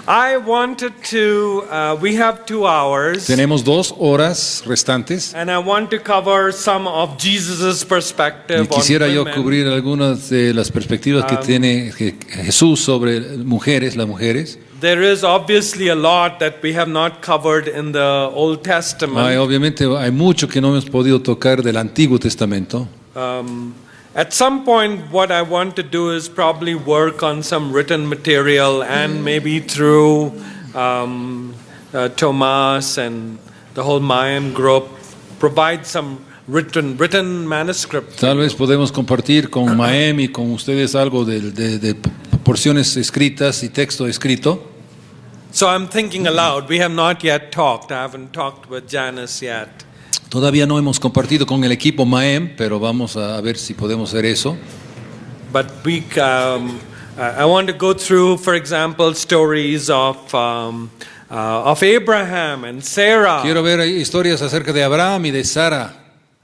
I wanted to, we have 2 hours. Tenemos 2 horas restantes. And I want to cover some of Jesus' perspective Y quisiera on yo women. cubrir algunas de las perspectivas que tiene Jesús sobre mujeres, las mujeres. There is obviously a lot that we have not covered in the Old Testament. Obviamente hay mucho que no hemos podido tocar del Antiguo Testamento. At some point, what I want to do is probably work on some written material and maybe through Tomas and the whole Mayan group, provide some written manuscript. Tal vez podemos compartir con Maem y con ustedes algo de porciones escritas y texto escrito. So I'm thinking aloud. We have not yet talked. I haven't talked with Janice yet. Todavía no hemos compartido con el equipo Maem, pero vamos a ver si podemos hacer eso. But I want to go through, for example, stories of Abraham and Sarah. Quiero ver historias acerca de Abraham y de Sara.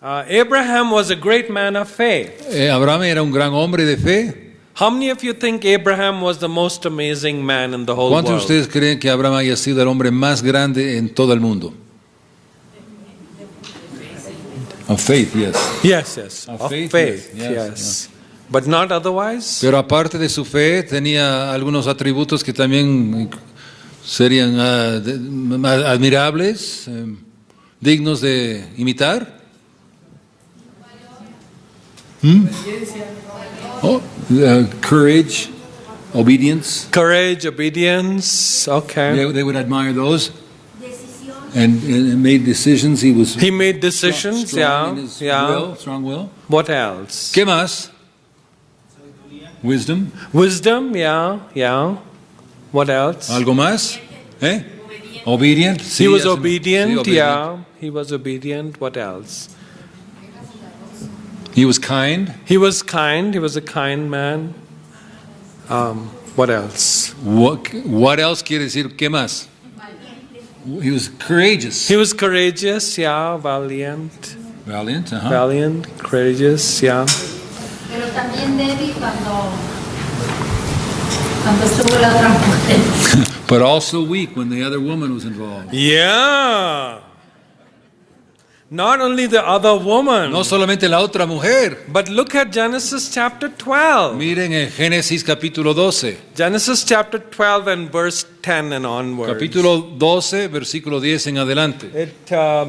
Abraham was a great man of faith. Abraham era un gran hombre de fe. How many of you think Abraham was the most amazing man in the whole world? ¿Cuántos de ustedes creen que Abraham haya sido el hombre más grande en todo el mundo? Of faith, yes. Yes. Of faith, yes. But not otherwise? Pero aparte de su fe, tenía algunos atributos que también serían admirables, dignos de imitar. Courage, obedience. Courage, obedience, okay. They would admire those. And made decisions. He made decisions, strong in his will, strong will. What else? ¿Qué más? Wisdom. Wisdom, yeah. What else? ¿Algo más? Obedient. He was obedient, yeah. He was obedient. What else? He was kind. He was kind. He was a kind man. What else? What else quiere decir qué más? He was courageous. He was courageous, yeah, valiant. Valiant, Valiant, courageous, yeah. Pero también débil cuando estuvo la otra mujer. But also weak when the other woman was involved. Yeah. Not only the other woman. No solamente la otra mujer. But look at Genesis chapter 12. Miren en Génesis capítulo 12. Genesis chapter 12 and verse 10 and onwards. Capítulo 12, versículo 10 en adelante. It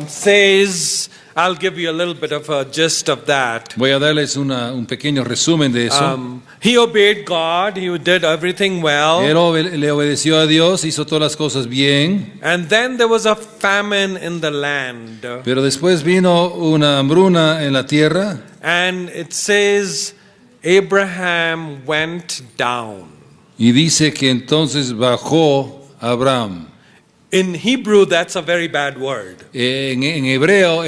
says, I'll give you a little bit of a gist of that. Voy a darles un pequeño resumen de eso. He obeyed God. He did everything well. Él le obedeció a Dios, hizo todas las cosas bien. And then there was a famine in the land. Pero después vino una hambruna en la tierra. And it says Abraham went down. Y dice que entonces bajó Abraham. In Hebrew, that's a very bad word. En hebreo,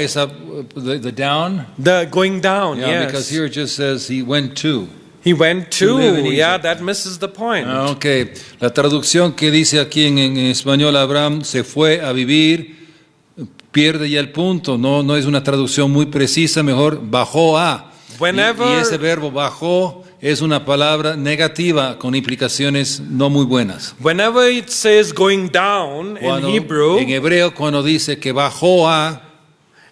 the down. The going down, yes. Because here it just says he went to. He went to, yeah, that misses the point. Okay. La traducción que dice aquí en español, Abraham se fue a vivir, pierde ya el punto. No es una traducción muy precisa, mejor bajó a. Y ese verbo bajó es una palabra negativa con implicaciones no muy buenas. Whenever it says going down in Hebrew, en hebreo cuando dice que bajó a,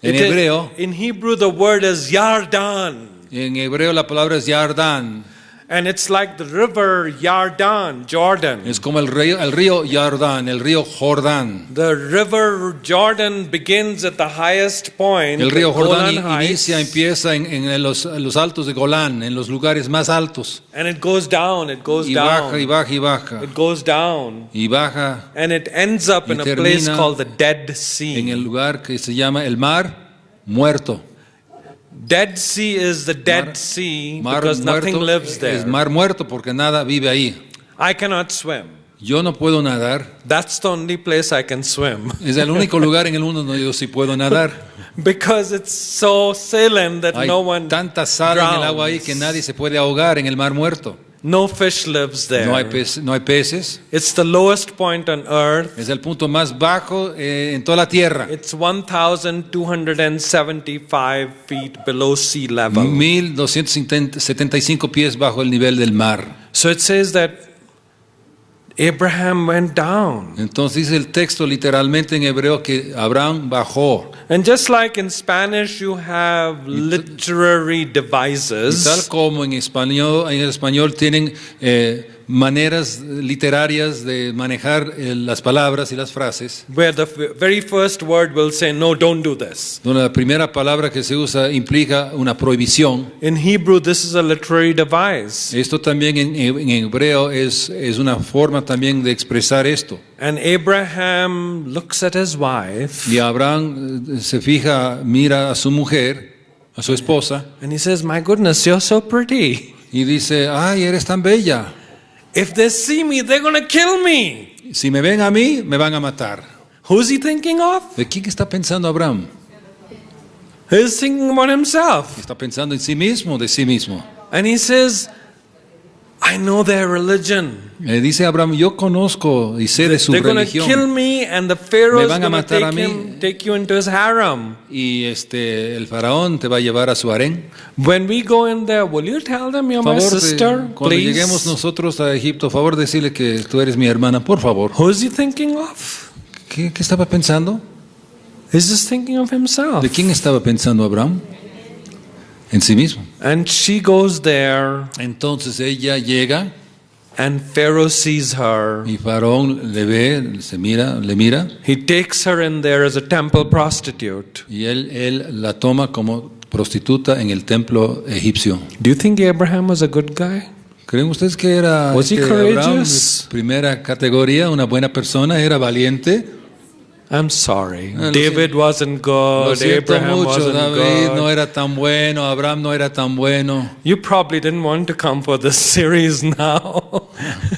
in Hebrew the word is Yardan. En hebreo la palabra es Yardan. And it's like the river Yardan, Jordan. Es como el río Yardan, el río Jordán. The river Jordan begins at the highest point. El río Jordán empieza en los altos de Golán, en los lugares más altos. And it goes down, y baja, y baja, y baja. It goes down. Y baja. And it ends up in a place called the Dead Sea. En el lugar que se llama el Mar Muerto. Dead Sea is the Dead Sea because nothing lives there. Es mar muerto porque nada vive ahí. I cannot swim. Yo no puedo nadar. That's the only place I can swim. Es el único lugar en el mundo donde yo sí puedo nadar. Because it's so saline that no one tanta sal drowns. En el agua ahí que nadie se puede ahogar en el mar muerto. No fish lives there. No hay peces. It's the lowest point on earth. Es el punto más bajo en toda la tierra. It's 1,275 feet below sea level. 1,275 pies bajo el nivel del mar. So it says that Abraham went down. Entonces dice el texto literalmente en hebreo que Abraham bajó. And just like in Spanish you have literary Y tal devices, como en español tienen maneras literarias de manejar las palabras y las frases, where the very first word will say, no, don't do this. donde la primera palabra que se usa implica una prohibición. In Hebrew, this is a literary device. Esto también en hebreo es una forma también de expresar esto. And Abraham looks at his wife Y Abraham se fija, mira a su mujer, a su esposa, and he says, my goodness, you're so pretty. y dice, ay, eres tan bella. If they see me, they're going to kill me. Si me ven a mí, me van a matar. Who's he thinking of? ¿De quién está pensando Abraham? He's thinking about himself. Está pensando en sí mismo, de sí mismo. And he says, I know their religion. Le dice Abraham, yo conozco y sé de su They're going to kill religión. me, and the Pharaoh Me is van a going to matar a mí. take you into his harem. Y el faraón te va a llevar a su harén. When we go in there, will you tell them you're my sister, Cuando lleguemos please? nosotros a Egipto, favor decirle que tú eres mi hermana, por favor. Who's he thinking of? ¿Qué estaba pensando? He's just thinking of himself. ¿De quién estaba pensando Abraham? En sí mismo. And she goes there, Entonces ella llega and Pharaoh sees her. y faraón le ve, le mira He takes her in there as a temple prostitute. y él la toma como prostituta en el templo egipcio. Do you think Abraham was a good guy? ¿Creen ustedes que era Was he Abraham courageous? de primera categoría, una buena persona, era valiente? I'm sorry. Lo David wasn't Lo good. siento Abraham mucho, wasn't David no good. era tan bueno, Abraham no era tan bueno. You probably didn't want to come for this series now.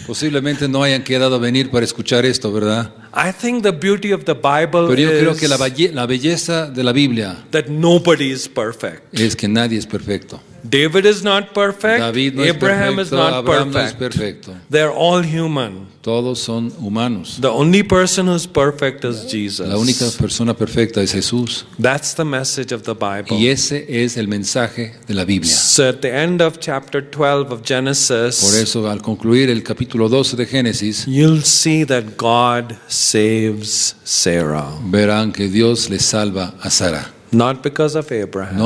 Posiblemente no hayan quedado a venir para escuchar esto, ¿verdad? I think the beauty of the Bible Pero yo creo is que la belleza de la Biblia that nobody is perfect. es que nadie es perfecto. David is not perfect. David no es Abraham is perfecto, not Abraham no es perfect. perfecto. They're all human. Todos son humanos. The only person who's perfect is Jesus. La única persona perfecta es Jesús. That's the message of the Bible. Y ese es el mensaje de la Biblia. So at the end of chapter 12 of Por Genesis, eso, al concluir el capítulo 12 de Génesis, you'll see that God saves Sarah. verán que Dios le salva a Sara. Not because of Abraham.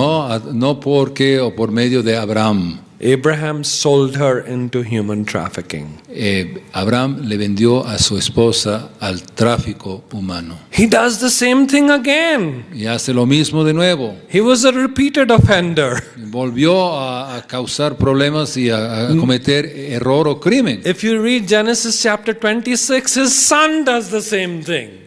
No porque o por medio de Abraham. Abraham sold her into human trafficking. Abraham le vendió a su esposa al tráfico humano. He does the same thing again. Y hace lo mismo de nuevo. He was a repeated offender. Volvió a causar problemas y a cometer error o crimen. If you read Genesis chapter 26, his son does the same thing.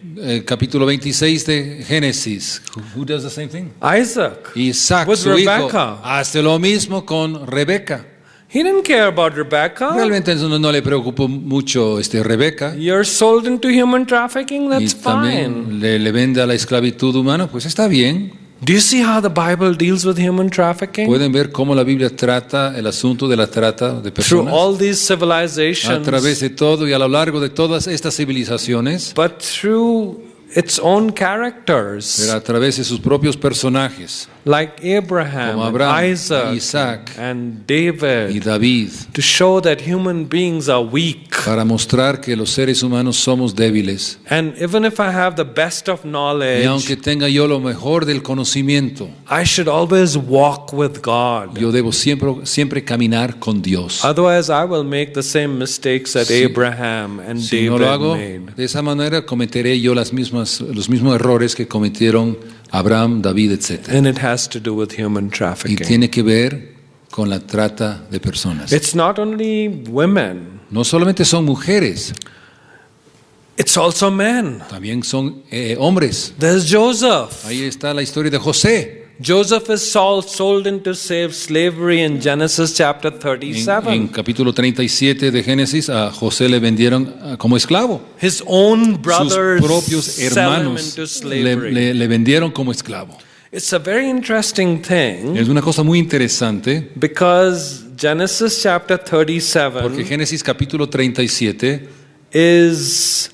Capítulo 26 de Génesis. Who does the same thing? Isaac. Isaac, With su hijo, Rebecca. hace lo mismo con Rebeca. He didn't care about Rebecca. Realmente no le preocupó mucho Rebeca. You're sold into human trafficking, Y that's también fine. le vende a la esclavitud humana, pues está bien. Do you see how the Bible deals with human trafficking? Pueden ver cómo la Biblia trata el asunto de la trata de Through personas all these a civilizations, través de todo y a lo largo de todas estas civilizaciones, but through its own characters, pero a través de sus propios personajes, like Abraham, como and Abraham, Isaac, Isaac and y David, David, to show that human beings are weak. para mostrar que los seres humanos somos débiles. And even if I have the best of Y knowledge, aunque tenga yo lo mejor del conocimiento, I should always walk with God. yo debo siempre caminar con Dios. Otherwise, I will make the same mistakes that Abraham and Si no David lo hago made. de esa manera, cometeré yo los mismos errores que cometieron Abraham, David, etc. And it has to do with human Y trafficking. tiene que ver con la trata de personas. It's not only women, No solamente son mujeres, it's also men. también son hombres. There's Joseph. Ahí está la historia de José. Joseph is sold into slavery in Genesis chapter En 37. capítulo 37 de Génesis, a José le vendieron como esclavo. His own Sus brothers propios sell him hermanos into slavery. le vendieron como esclavo. It's a very interesting thing Es una cosa muy interesante because Genesis chapter porque 37 Génesis capítulo 37 is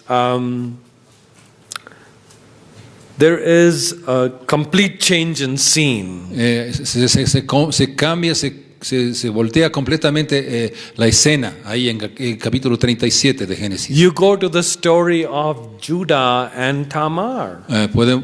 there is a complete change in scene. se cambia, se se voltea completamente la escena ahí en el capítulo 37 de Génesis. You go to the story of Judah and Tamar.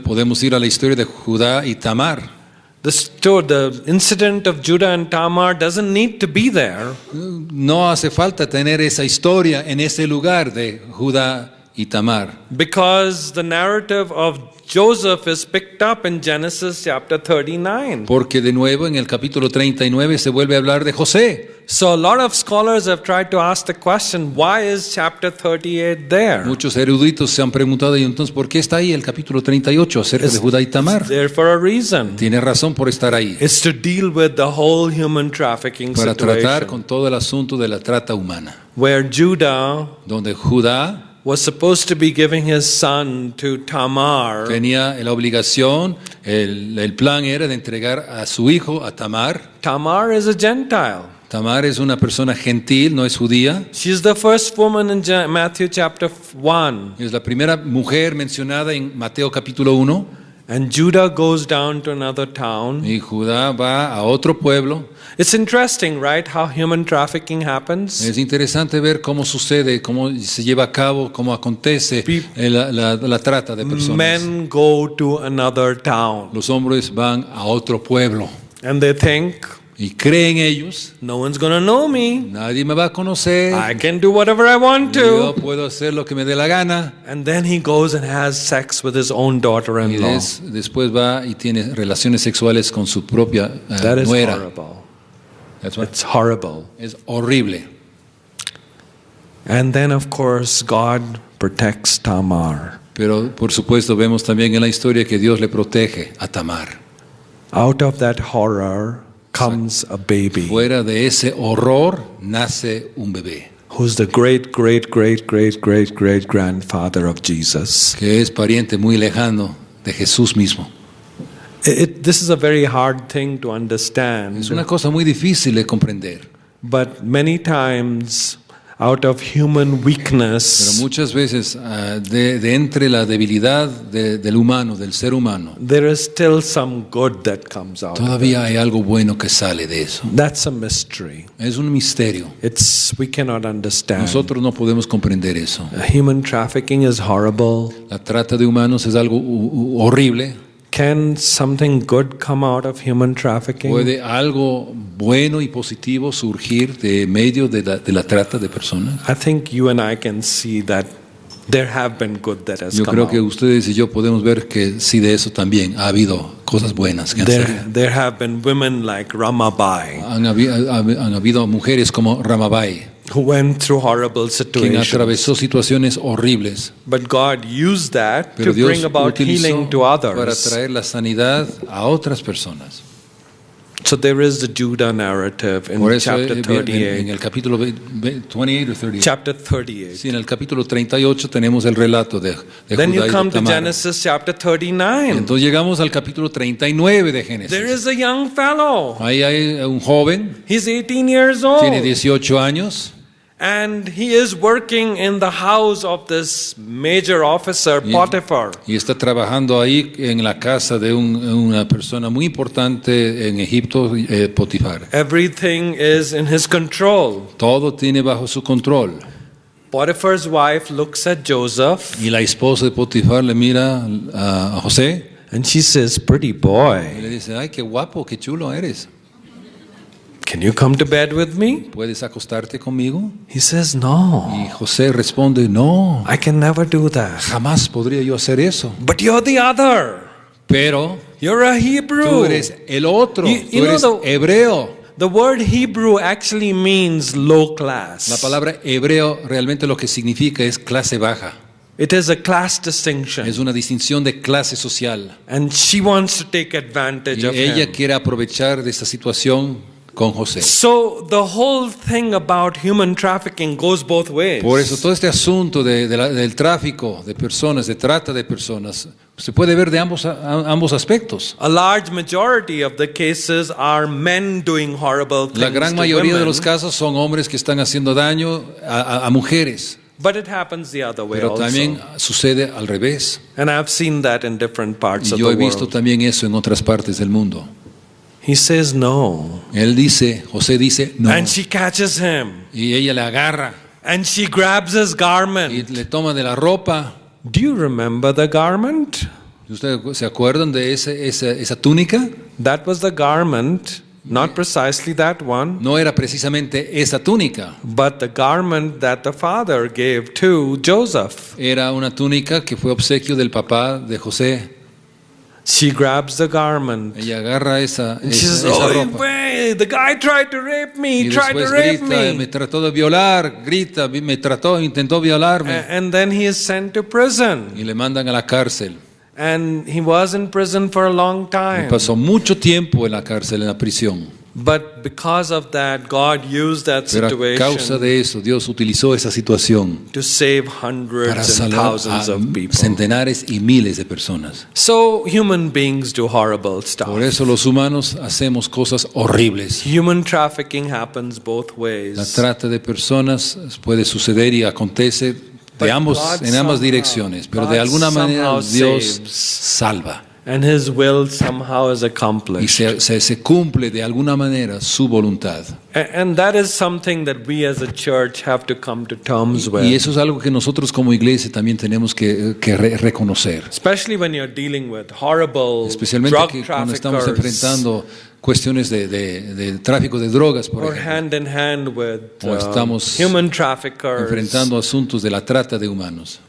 Podemos ir a la historia de Judá y Tamar. The incident of Judah and Tamar doesn't need to be there. No hace falta tener esa historia en ese lugar de Judá y Tamar. Because the narrative of Joseph is picked up in Genesis chapter 39. Porque de nuevo en el capítulo 39 se vuelve a hablar de José. So a lot of scholars have tried to ask the question, why is chapter 38 there? Muchos eruditos se han preguntado, y entonces, ¿por qué está ahí el capítulo 38 acerca de Judá y Tamar? It's there for a reason. Tiene razón por estar ahí. It's to deal with the whole human trafficking Para tratar situation. con todo el asunto de la trata humana. Where Judah Donde Judá was supposed to be giving his son to Tamar. tenía la obligación, el plan era de entregar a su hijo, a Tamar. Tamar is a Gentile. Tamar es una persona gentil, no es judía. She's the first woman in Matthew chapter 1. Es la primera mujer mencionada en Mateo capítulo 1. And Judah goes down to another town. Y Judá va a otro pueblo. It's interesting, right, how human trafficking happens. Es interesante ver cómo sucede, cómo se lleva a cabo, cómo acontece la trata de personas. Men go to another town. Los hombres van a otro pueblo And they think, y creen ellos, no one's going to know me. nadie me va a conocer, I can do whatever I want yo to. puedo hacer lo que me dé la gana. And then he goes and has sex with his own Y daughter-in-law. después va y tiene relaciones sexuales con su propia That is nuera. horrible. That's what- It's horrible. Es horrible. And then, of course, God protects Tamar. Pero por supuesto vemos también en la historia que Dios le protege a Tamar. Out of that horror comes a baby Fuera de ese horror nace un bebé, who's the great, great, great, great, great, great grandfather of Jesus. que es pariente muy lejano de Jesús mismo. This is a very hard thing to understand, Es una cosa muy difícil de comprender, but many times, out of human pero weakness, muchas veces de entre la debilidad del humano, del ser humano, there is still some good that comes out. todavía hay algo bueno que sale de eso. That's a mystery. Es un misterio. We cannot understand. Nosotros no podemos comprender eso. Human trafficking is horrible. La trata de humanos es algo horrible. Can something good come out of human trafficking? ¿Puede algo bueno y positivo surgir de medio de la trata de personas? I think you and I can see that there have been good that has Yo come creo que out. ustedes y yo podemos ver que sí, de eso también ha habido cosas buenas que han salido. There have been women like Ramabai Han habido mujeres como Ramabai, who went through horrible quien situations. atravesó situaciones horribles, But God used that pero to Dios bring about utilizó healing to para others. traer la sanidad a otras personas. So there is the Judah narrative in Por eso chapter en 38. el capítulo 28 o 38. Chapter 38. Sí, en el capítulo 38 tenemos el relato de Then you Judá y come de to Tamar. Genesis chapter 39. Entonces llegamos al capítulo 39 de There Génesis. is a young fellow. Ahí hay un joven, He's 18 years tiene old. 18 años. And he is working in the house of this major officer, Potiphar. Y está trabajando ahí en la casa de una persona muy importante en Egipto, Potifar. Everything is in his control. Todo tiene bajo su control. Potiphar's wife looks at Joseph Y la esposa de Potifar le mira a José and she says, "Pretty y boy, le dice, ay, qué guapo, qué chulo eres. can you come to bed with me?" ¿Puedes acostarte conmigo? He says, "No, Y José responde, no, I can never do that." jamás podría yo hacer eso. But you're the other. Pero You're a tú Hebrew. eres el otro, You tú eres know hebreo. The word Hebrew actually means low class. La palabra hebreo realmente lo que significa es clase baja. It is a class distinction. Es una distinción de clase social. And she wants to take advantage Y of ella him. quiere aprovechar de esta situación con José. So the whole thing about human trafficking goes both ways. Por eso todo este asunto del tráfico de personas, de trata de personas, se puede ver de ambos aspectos. A large majority of the cases are men doing horrible things La gran to mayoría de women, los casos son hombres que están haciendo daño a mujeres, but it happens the other way pero also. también sucede al revés. And I've seen that in different parts Y of yo the he visto world. también eso en otras partes del mundo. He says no. José dice, no. And she catches him. Y ella le agarra And she grabs his y garment. le toma de la ropa. Do you remember the garment? ¿Ustedes se acuerdan de esa túnica? That was the garment, not precisely that one, No era precisamente esa túnica. but the garment that the father gave to Joseph. Era una túnica que fue obsequio del papá de José. She grabs the garment. Ella agarra esa And she says, esa "Oh, ropa. wait, the guy tried to rape me. Y He tried to después rape grita, me me." trató de violar, grita, intentó violarme. And then he is sent to prison. Y le mandan a la cárcel. And he was in prison for a long Y time. pasó mucho tiempo en la cárcel, en la prisión. But because of that, God used that Pero a causa situation de eso, Dios utilizó esa situación to save para hundreds and salvar thousands a of people. centenares y miles de personas. So human beings do horrible Por stuff. eso los humanos hacemos cosas horribles. Human trafficking happens both La ways. trata de personas puede suceder y acontece But en ambas God direcciones, pero de God alguna manera somehow Dios saves. salva And His will somehow is y accomplished. se cumple de alguna manera su voluntad. And that is something that we as a church have to come to terms Y with. eso es algo que nosotros como iglesia también tenemos que reconocer. Especially when you're dealing with horrible Especialmente drug cuando estamos traffickers enfrentando cuestiones de tráfico de drogas, por or ejemplo. hand in hand with O estamos human traffickers. Enfrentando asuntos de la trata de humanos.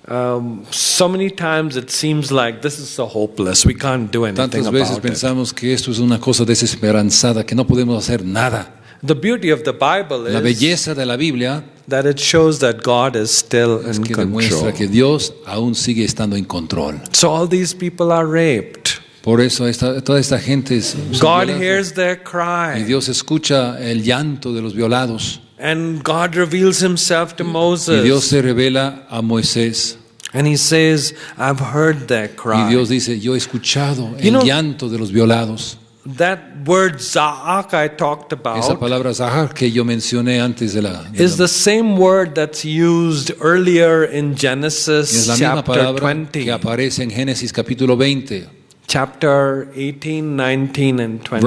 So many times it seems like this is so hopeless. We can't do anything Tantas veces about it. pensamos que esto es una cosa desesperanzada, que no podemos hacer nada. The beauty of the Bible La is belleza de la Biblia that it shows that God is still es in que control. demuestra que Dios aún sigue estando en control. So all these people are raped. Por eso toda esta gente es God violada. hears their Y cry. Dios escucha el llanto de los violados. And God reveals himself to Y Dios Moses. se revela a Moisés. And he says, I've heard their Y cry. Dios dice, yo he escuchado You el know- llanto de los violados. That word za'ak I talked Esa about palabra Zahar que yo mencioné antes de la... is the same word that's used earlier in es Genesis la misma chapter palabra 20. que aparece en Génesis capítulo 20, Chapter 18, 19, and 20.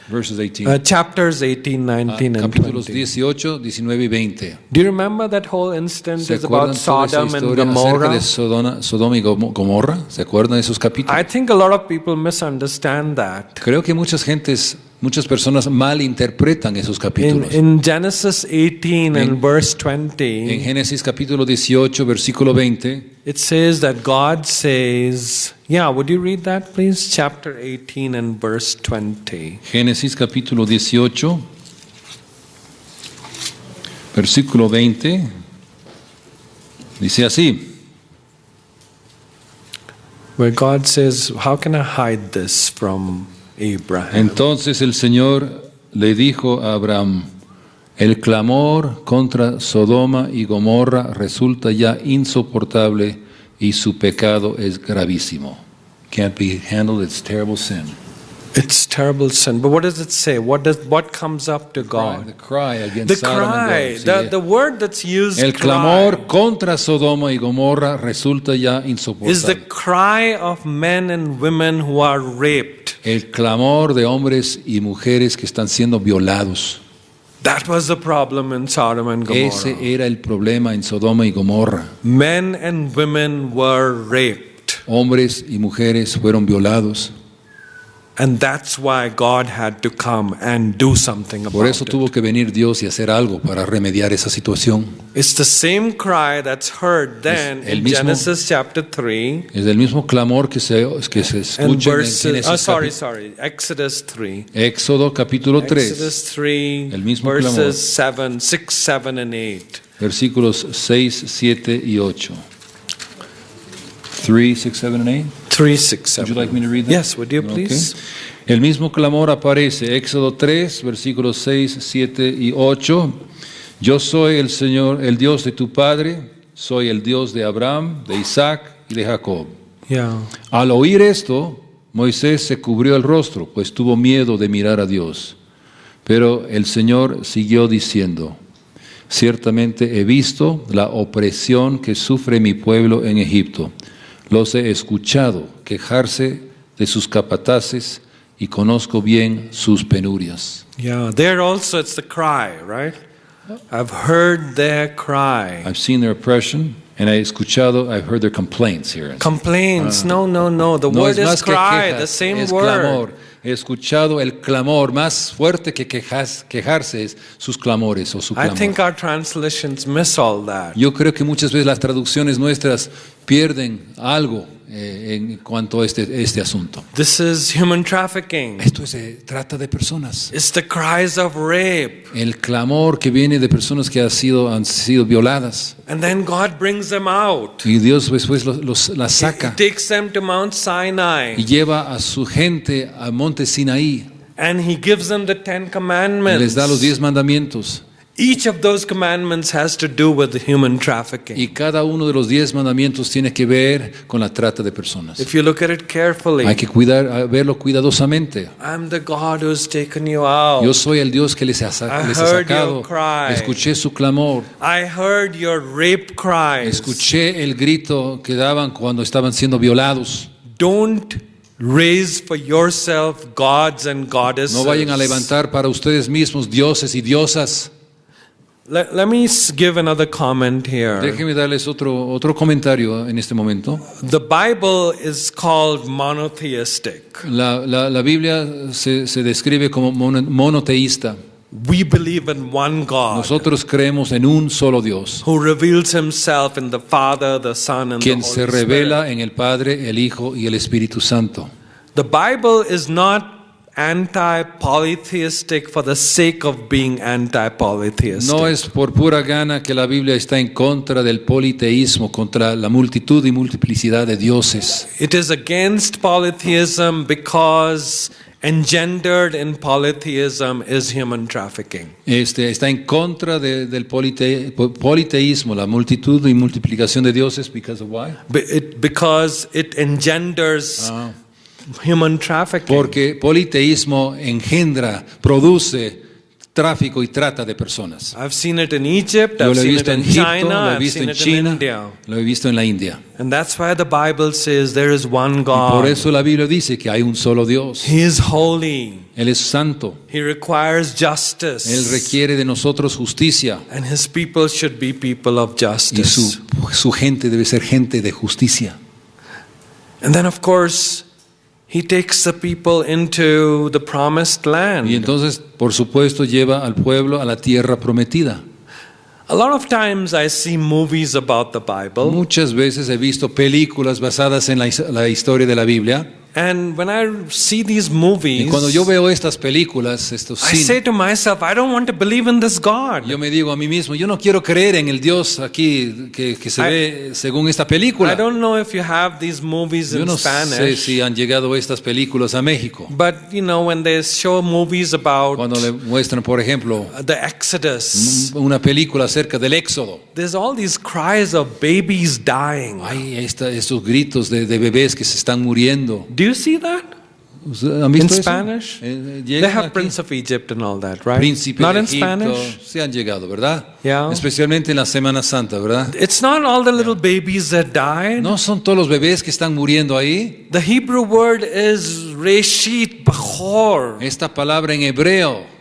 verses 18. Chapters 18, 19, and Capítulos 20. 18, 19 y 20. Do you remember that whole instance ¿Se is about acuerdan toda esa Sodom and historia acerca Gomorrah? de Sodoma y Gomorra? ¿Se acuerdan de esos capítulos? I think a lot of people misunderstand that. Creo que muchas personas malinterpretan esos capítulos. In Genesis 18 and verse En 20, Génesis capítulo 18, versículo 20, it says that God says, yeah, would you read that please? Chapter 18 and verse 20. Génesis capítulo 18, versículo 20, dice así. Where God says, how can I hide this from Abraham? Entonces el Señor le dijo a Abraham, el clamor contra Sodoma y Gomorra resulta ya insoportable y su pecado es gravísimo. Can't be handled, it's terrible sin. It's terrible sin. But what does it say? What comes up to The God? cry against The Sodom and cry, Gomorrah. the word that's used, El cry, clamor contra Sodoma y Gomorra resulta ya is the insoportable. cry of men and women who are raped. El clamor de hombres y mujeres que están siendo violados. That was the problem in Sodom and Gomorrah. Ese era el problema en Sodoma y Gomorra. Men and women were raped. Hombres y mujeres fueron violados. And that's why God had to come and do something Por about eso it. tuvo que venir Dios y hacer algo para remediar esa situación. It's the same cry that's heard then el in mismo- Genesis chapter 3 Es el mismo clamor que se and escucha en verses, Génesis Exodus 3. Éxodo capítulo 3, Exodus 3, El mismo verses 6, 7, and 8. versículos 6, 7 y 8. 3, 6, 7 and 8. 3, 6, Would 7. you like me to read that? Yes, would you Okay. please? El mismo clamor aparece, Éxodo 3, versículos 6, 7 y 8. Yo soy el Señor, el Dios de tu padre, soy el Dios de Abraham, de Isaac y de Jacob. Yeah. Al oír esto, Moisés se cubrió el rostro, pues tuvo miedo de mirar a Dios. Pero el Señor siguió diciendo, ciertamente he visto la opresión que sufre mi pueblo en Egipto. Los he escuchado quejarse de sus capataces y conozco bien sus penurias. Yeah, there also it's the cry, right? I've heard their cry. I've seen their oppression, and I've heard their complaints here. Complaints. No. The No word es más is que cry, quejas, the same es word. clamor. He escuchado el clamor, más fuerte que quejarse es sus clamores o su I clamor. think our translations miss all that. Yo creo que muchas veces las traducciones nuestras pierden algo en cuanto a este asunto. This is human trafficking. Esto trata de personas. It's the cries of rape. El clamor que viene de personas que han sido violadas. And then God brings them out. Y Dios después las He saca takes them to Mount Sinai. y lleva a su gente al monte Sinaí And He gives them the 10 y commandments. les da los 10 mandamientos. Each of those commandments has to do with human trafficking. Y cada uno de los 10 mandamientos tiene que ver con la trata de personas. If you look at it carefully, Hay que verlo cuidadosamente. I'm the God who's taken you out. Yo soy el Dios que les ha heard sacado. your cry. Escuché su clamor. I heard your rape cries. Escuché el grito que daban cuando estaban siendo violados. Don't raise for yourself gods and goddesses. No vayan a levantar para ustedes mismos dioses y diosas. Let me give another comment here. Déjenme darles otro comentario en este momento. The Bible is called monotheistic. La Biblia se describe como monoteísta. We believe in one God Nosotros creemos en un solo Dios, who reveals himself in the Father, the Son, and quien the se Holy revela Spirit. en el Padre, el Hijo y el Espíritu Santo. The Bible is not anti-polytheistic for the sake of being anti-polytheistic. No es por pura gana que la Biblia está en contra del politeísmo, contra la multitud y multiplicidad de dioses. It is against polytheism because engendered in polytheism is human trafficking. Está en contra del politeísmo, la multitud y multiplicación de dioses, because of why? Because it engenders human trafficking. Porque politeísmo engendra, produce tráfico y trata de personas. I've seen it in Egypt, Yo I've lo he seen it visto en in Egipto, China, lo he I've visto seen en it in China, India. lo he visto en la India. And that's why the Bible says there is one God. Por eso la Biblia dice que hay un solo Dios. He is holy. Él es santo. He requires justice. Él requiere de nosotros justicia. And his people should be people of Y justice. su gente debe ser gente de justicia. And then of course, he takes the people into the promised land. Y entonces, por supuesto, lleva al pueblo a la tierra prometida. A lot of times I see movies about the Bible. Muchas veces he visto películas basadas en la historia de la Biblia. And when I see these Y movies, cuando yo veo estas películas, estos I say cines, to myself, I don't want to believe in this God. yo me digo a mí mismo, yo no quiero creer en el Dios aquí que se ve según esta I película. don't know if you have these movies Yo in no sé Spanish, si han llegado estas películas a México. but you know, when they show movies about Cuando le muestran, por ejemplo, the Exodus, una película acerca del Éxodo, there's all these cries of babies dying. hay estos gritos de bebés que se están muriendo. Do you see that? ¿Han visto In eso? Spanish? Llegan They have aquí. Prince of Egypt and all that, right? Príncipe Not de in Egipto, Spanish. sí han llegado, ¿verdad? Yeah. Especialmente en la Semana Santa, ¿verdad? It's not all the little babies that died. No son todos los bebés que están muriendo ahí. The Hebrew word is reshit bachor. Esta palabra en hebreo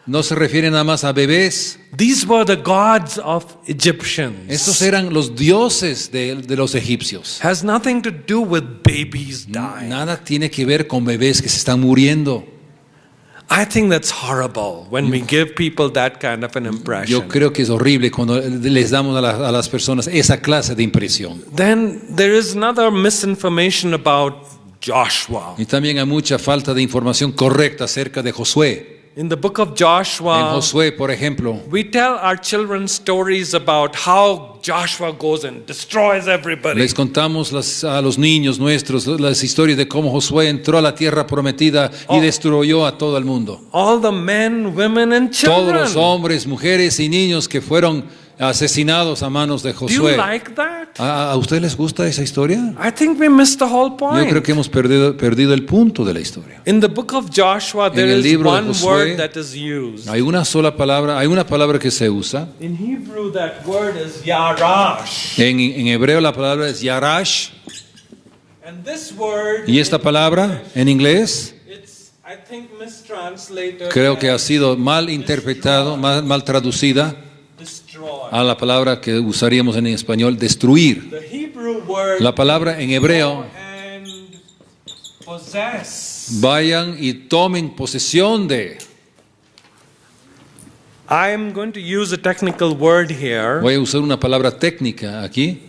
no se refiere nada más a bebés. These were the gods of Egyptians. Estos eran los dioses de los egipcios. Has nothing to do with babies dying. Nada tiene que ver con bebés que se están muriendo. I think that's horrible when we give people that kind of an impression. Yo creo que es horrible cuando les damos a las personas esa clase de impresión. Then there is another misinformation about Joshua. Y también hay mucha falta de información correcta acerca de Josué. In the book of En Joshua, Josué, por ejemplo, we tell our children stories about how Joshua goes and destroys everybody. les contamos a los niños nuestros las historias de cómo Josué entró a la tierra prometida y destruyó a todo el mundo. All the men, women, and Todos children. los hombres, mujeres y niños que fueron asesinados a manos de Do you Josué. like that? ¿A ustedes les gusta esa historia? I think we missed the whole Yo point. creo que hemos perdido el punto de la historia. In the book of Joshua, there el is libro de one Josué, word that is used. Hay una sola palabra, hay una palabra que se usa. In Hebrew, that word is yarash. En hebreo la palabra es yarash. And this word, Y esta palabra en inglés, I think mistranslated Creo que ha as sido mal interpretado, mal traducida destroy. a la palabra que usaríamos en español, destruir. The Hebrew word La palabra en hebreo, and possess. vayan y tomen posesión de. I'm going to use a technical word here. Voy a usar una palabra técnica aquí.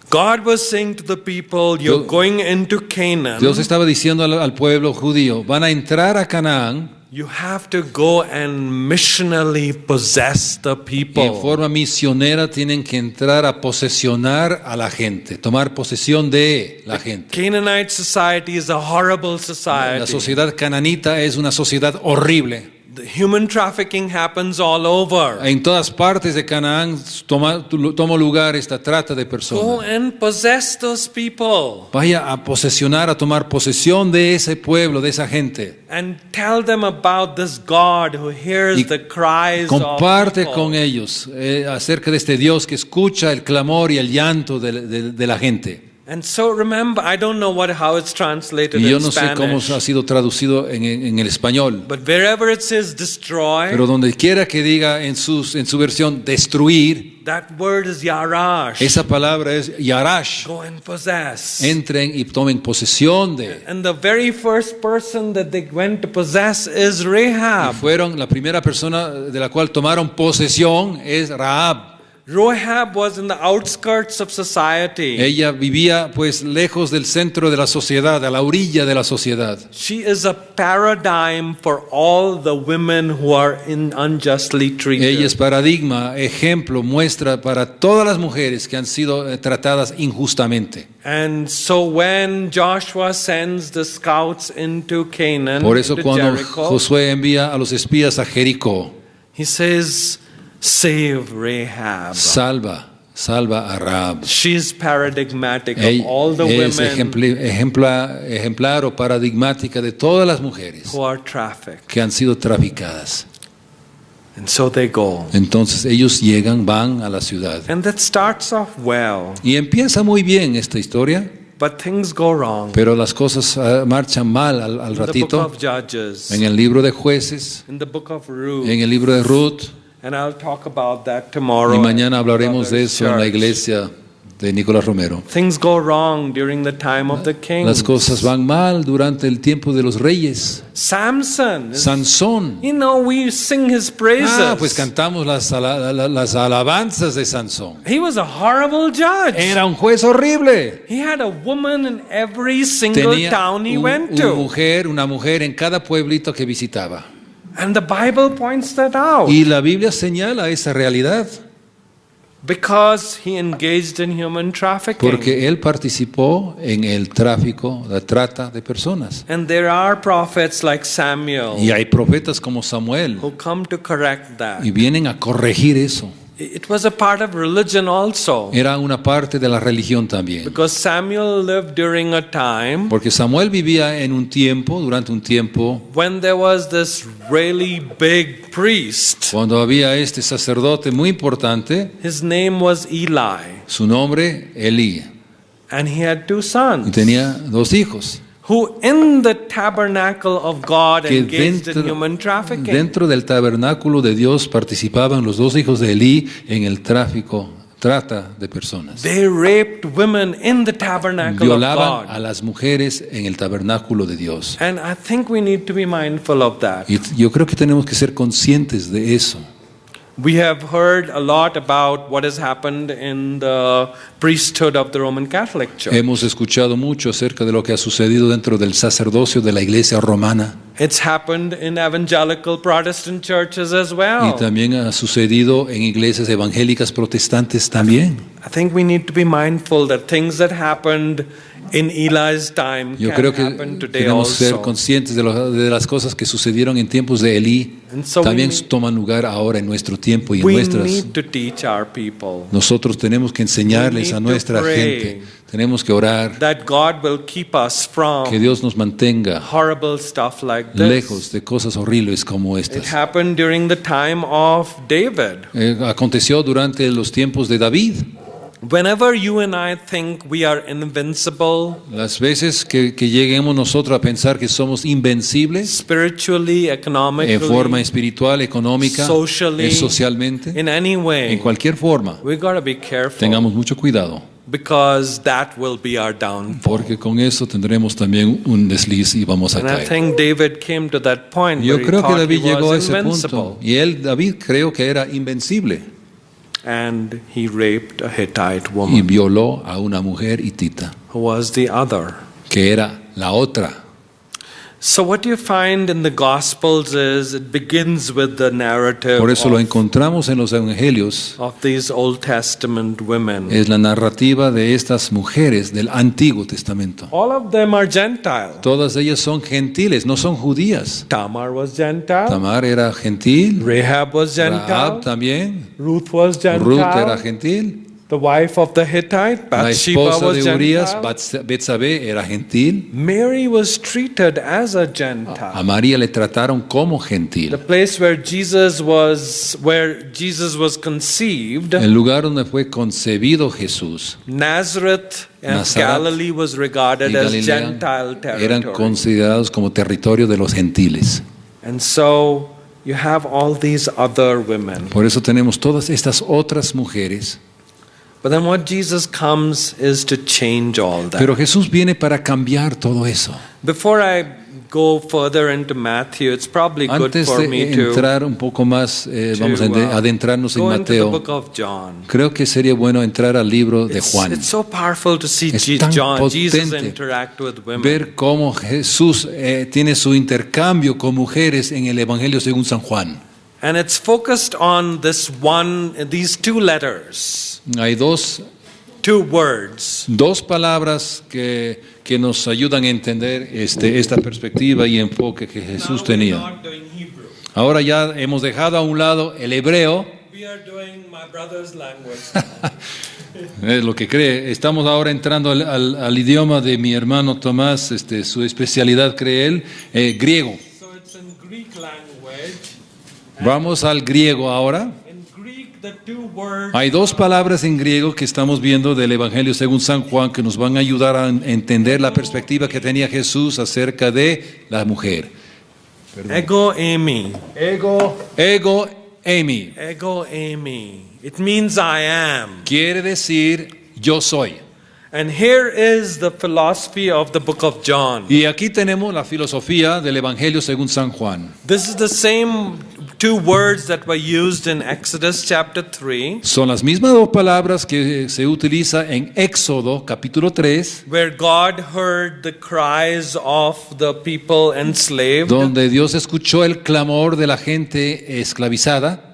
God was saying to the people, you're going into Canaan. Dios estaba diciendo al pueblo judío, van a entrar a Canaán. You have to go and missionally possess the Y en people. forma misionera tienen que entrar a posesionar a la gente, tomar posesión de la gente. Canaanite society is a horrible La society. sociedad cananita es una sociedad horrible. The human trafficking happens all over. En todas partes de Canaán toma lugar esta trata de Go personas. and possess those people Vaya a posesionar, a tomar posesión de ese pueblo, de esa gente. and tell them about this God who hears Y the cries comparte of con people. ellos acerca de este Dios que escucha el clamor y el llanto de la gente. And so remember, I don't know how it's translated Y yo in no sé cómo Spanish, ha sido traducido en el español, but wherever it says destroy, pero donde quiera que diga en su versión destruir, that word is yarash. esa palabra es yarash. Go and possess. Entren y tomen posesión de. And the very first person that they went to possess is Y Rahab. fueron la primera persona de la cual tomaron posesión es Rahab. Rahab was in the outskirts of society. Ella vivía pues lejos del centro de la sociedad, a la orilla de la sociedad. She is a paradigm for all the women who are unjustly Ella es treated. paradigma, ejemplo, muestra para todas las mujeres que han sido tratadas injustamente. And so when Joshua sends the scouts into Canaan, Por eso into cuando Jericho, Josué envía a los espías a Jericó, he says, save Rahab. salva a Rahab. She's paradigmatic of Ella all the es women ejemplar o paradigmática de todas las mujeres who are trafficked. que han sido traficadas. And so they go. Entonces ellos van a la ciudad. And that starts off well, Y empieza muy bien esta historia, but things go wrong. pero las cosas marchan mal al In the book ratito. of Judges, En el libro de Jueces, in the book of Ruth, en el libro de Ruth, and I'll talk about that tomorrow. y mañana at hablaremos de Brothers eso en la Church. iglesia de Nicolás Romero. Things go wrong during the time of the kings. Las cosas van mal durante el tiempo de los reyes. Samson, Sansón. you know, we sing his praises. Pues cantamos las alabanzas de Sansón. He was a horrible judge. Era un juez horrible. He had a woman in every single Tenía town he went to. una mujer en cada pueblito que visitaba. And the Bible points that out. Y la Biblia señala esa realidad. Because he engaged in human trafficking. Porque él participó en el tráfico, la trata de personas. And there are prophets like Samuel Y hay profetas como Samuel who come to correct that. y vienen a corregir eso. It was a part of religion also. Era una parte de la religión también. Because Samuel lived during a time Porque Samuel vivía durante un tiempo, when there was this really big priest. cuando había este sacerdote muy importante, His name was Eli. su nombre Elí, And he had two y sons tenía 2 hijos. who in the tabernacle of God Que engaged in human trafficking. dentro del tabernáculo de Dios participaban los 2 hijos de Elí en el trata de personas. They raped women in the tabernacle Violaban of a God. las mujeres en el tabernáculo de Dios. And I think we need to be mindful of that. Y yo creo que tenemos que ser conscientes de eso. We have heard a lot about what has happened in the priesthood of the Roman Catholic Church. Hemos escuchado mucho acerca de lo que ha sucedido dentro del sacerdocio de la iglesia romana. It's happened in evangelical Protestant churches as Y well. también ha sucedido en iglesias evangélicas protestantes también. I think we need to be mindful that things that happened in Eli's time Yo can creo que happen today tenemos que ser also. conscientes de las cosas que sucedieron en tiempos de Elí. And so También we toman lugar ahora en nuestro tiempo y en We nuestras. need to teach our people Nosotros tenemos que enseñarles We a need to nuestra pray gente. Tenemos que orar that God will keep us que from Dios nos mantenga horrible stuff like this. lejos de cosas horribles como It estas. happened during the time of David. Aconteció durante los tiempos de David. Whenever you and I think we are invincible, Las veces que lleguemos nosotros a pensar que somos invencibles spiritually, en forma economically, espiritual, económica, socially, socialmente, in any en way, cualquier forma, we got to be careful tengamos mucho cuidado, because that will be our downfall. porque con eso tendremos también un desliz y vamos a And I caer. think David came to that point Yo where he creo que thought he David llegó a was ese invincible, punto y David creo que era invencible and he raped a Hittite y woman violó a una mujer hitita, who was the other. que era la otra. So what you find in the Gospels is it begins with the narrative Por eso lo of encontramos en los evangelios. these Old Testament women. Es la narrativa de estas mujeres del Antiguo Testamento. All of them are Gentile. Todas ellas son gentiles, no son judías. Tamar was Gentile. Tamar era gentil, Rahab was Gentile. Rahab también, Ruth was Gentile. Ruth era gentil, The wife of the Hittite, la Bathsheba, esposa was de Urias, Gentile. Betsabé, era gentil. Mary was treated as a Gentile. A María le trataron como The gentil. place where Jesus was conceived, El lugar donde fue concebido Jesús Nazareth and Nazaret Galilee was regarded y as Galilea Gentile eran territory. considerados como territorio de los gentiles. And so you have all these other women. Por eso tenemos todas estas otras mujeres. But then what Jesus comes is to change all that. Pero Jesús viene para cambiar todo eso. Before I go further into Matthew, it's probably good Antes for de me to entrar un poco más, vamos a adentrarnos en go into the Mateo. book of John. Creo que sería bueno entrar al libro de It's Juan. so powerful to see Es tan Jesus potente interact with women. ver cómo Jesús tiene su intercambio con mujeres en el Evangelio según San Juan. And it's focused on these two letters, Hay dos words. palabras que nos ayudan a entender esta perspectiva y enfoque que Jesús tenía. Not doing Hebrew. Ahora ya hemos dejado a un lado el hebreo, We are doing my brother's language. es lo que cree. Estamos ahora entrando al idioma de mi hermano Tomás, su especialidad cree él, griego. So it's in Greek language. Vamos al griego ahora. In Greek, the two words Hay dos palabras en griego que estamos viendo del Evangelio según San Juan que nos van a ayudar a entender la perspectiva que tenía Jesús acerca de la mujer. ego eimi. Ego, eimi. Ego eimi. It means I am. Quiere decir yo soy. And here is the philosophy of the book of John. Y aquí tenemos la filosofía del Evangelio según San Juan. This is the same two words that were used in Exodus chapter 3, Son las mismas dos palabras que se utiliza en Éxodo capítulo 3, where God heard the cries of the people enslaved. donde Dios escuchó el clamor de la gente esclavizada.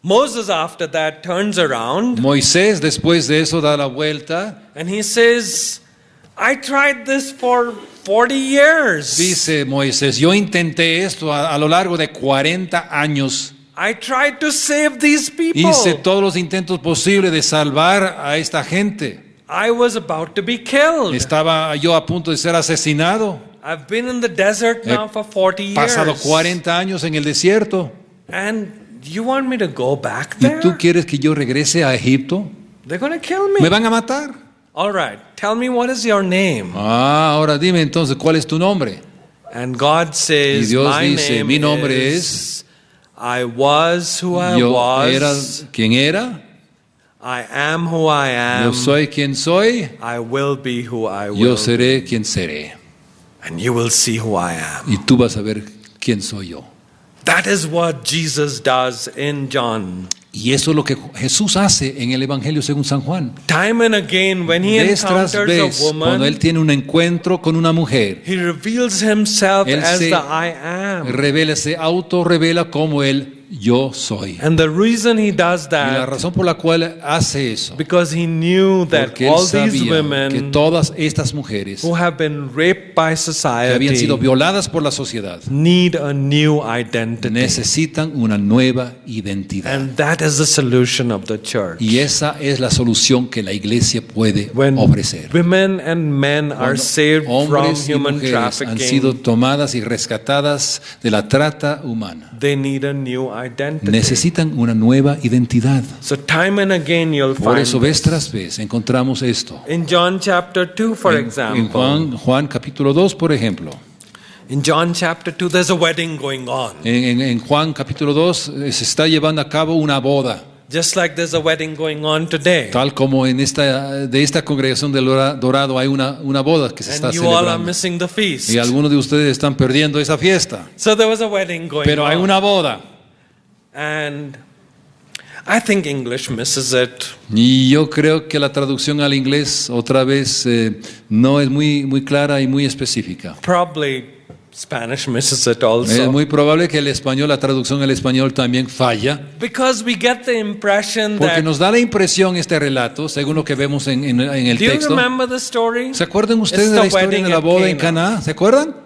Moses, after that, turns around Moisés después de eso da la vuelta. and he says, I tried this for 40 years. Dice Moisés, yo intenté esto a lo largo de 40 años. I tried to save these people. Hice todos los intentos posibles de salvar a esta gente. I was about to be killed. Estaba yo a punto de ser asesinado. I've been in the desert now for 40 years. Pasado 40 años en el desierto. And you want me to go back ¿Y there? tú quieres que yo regrese a Egipto? They're going to kill me. ¿Me van a matar? All right, tell me what is your name? Ahora dime entonces, ¿cuál es tu nombre? And God says, Y Dios my dice, name mi nombre is, I was who I Yo was. era quien era, I am who I am. yo soy quien soy, I will be who I will. yo seré quien seré. And you will see who I am. Y tú vas a ver quién soy yo. That is what Jesus does in John. Y eso es lo que Jesús hace en el Evangelio según San Juan. Time and again, when he Vez tras encounters vez, a cuando woman, él tiene un encuentro con una mujer, he reveals himself Él as se the I am. se autorrevela como el yo soy. And the reason he does Y la that, razón por la cual hace eso, because he knew that porque él all these sabía que women todas estas mujeres who have been raped by que habían sido society violadas por la sociedad need a new identity. necesitan una nueva identidad. And that is the solution of the church. Y esa es la solución que la iglesia puede When ofrecer. women and men are Cuando saved from hombres y human mujeres han sido trafficking, tomadas y rescatadas de la trata humana, they need a new identity. necesitan una nueva identidad. So time and again you'll Por find eso vez this. tras vez encontramos esto. In John chapter 2, for En example. Juan capítulo 2, por ejemplo. In John chapter 2, there's a wedding going on. En Juan capítulo 2 se está llevando a cabo una boda. Just like there's a wedding going on today. Tal como de esta congregación del Dorado hay una boda que se está And you all are celebrando. missing the feast. Y algunos de ustedes están perdiendo esa fiesta. So there was a wedding going Pero hay on. una boda. And I think English misses it. Y yo creo que la traducción al inglés otra vez no es muy clara y muy específica. Probably Spanish misses it Es also. muy probable que la traducción al español también falla. Because we get the impression Porque that. nos da la impresión este relato, según lo que vemos en el Do you texto. remember the story? ¿Se acuerdan ustedes It's de la the historia wedding de la at boda en Cana. Caná? ¿Se acuerdan?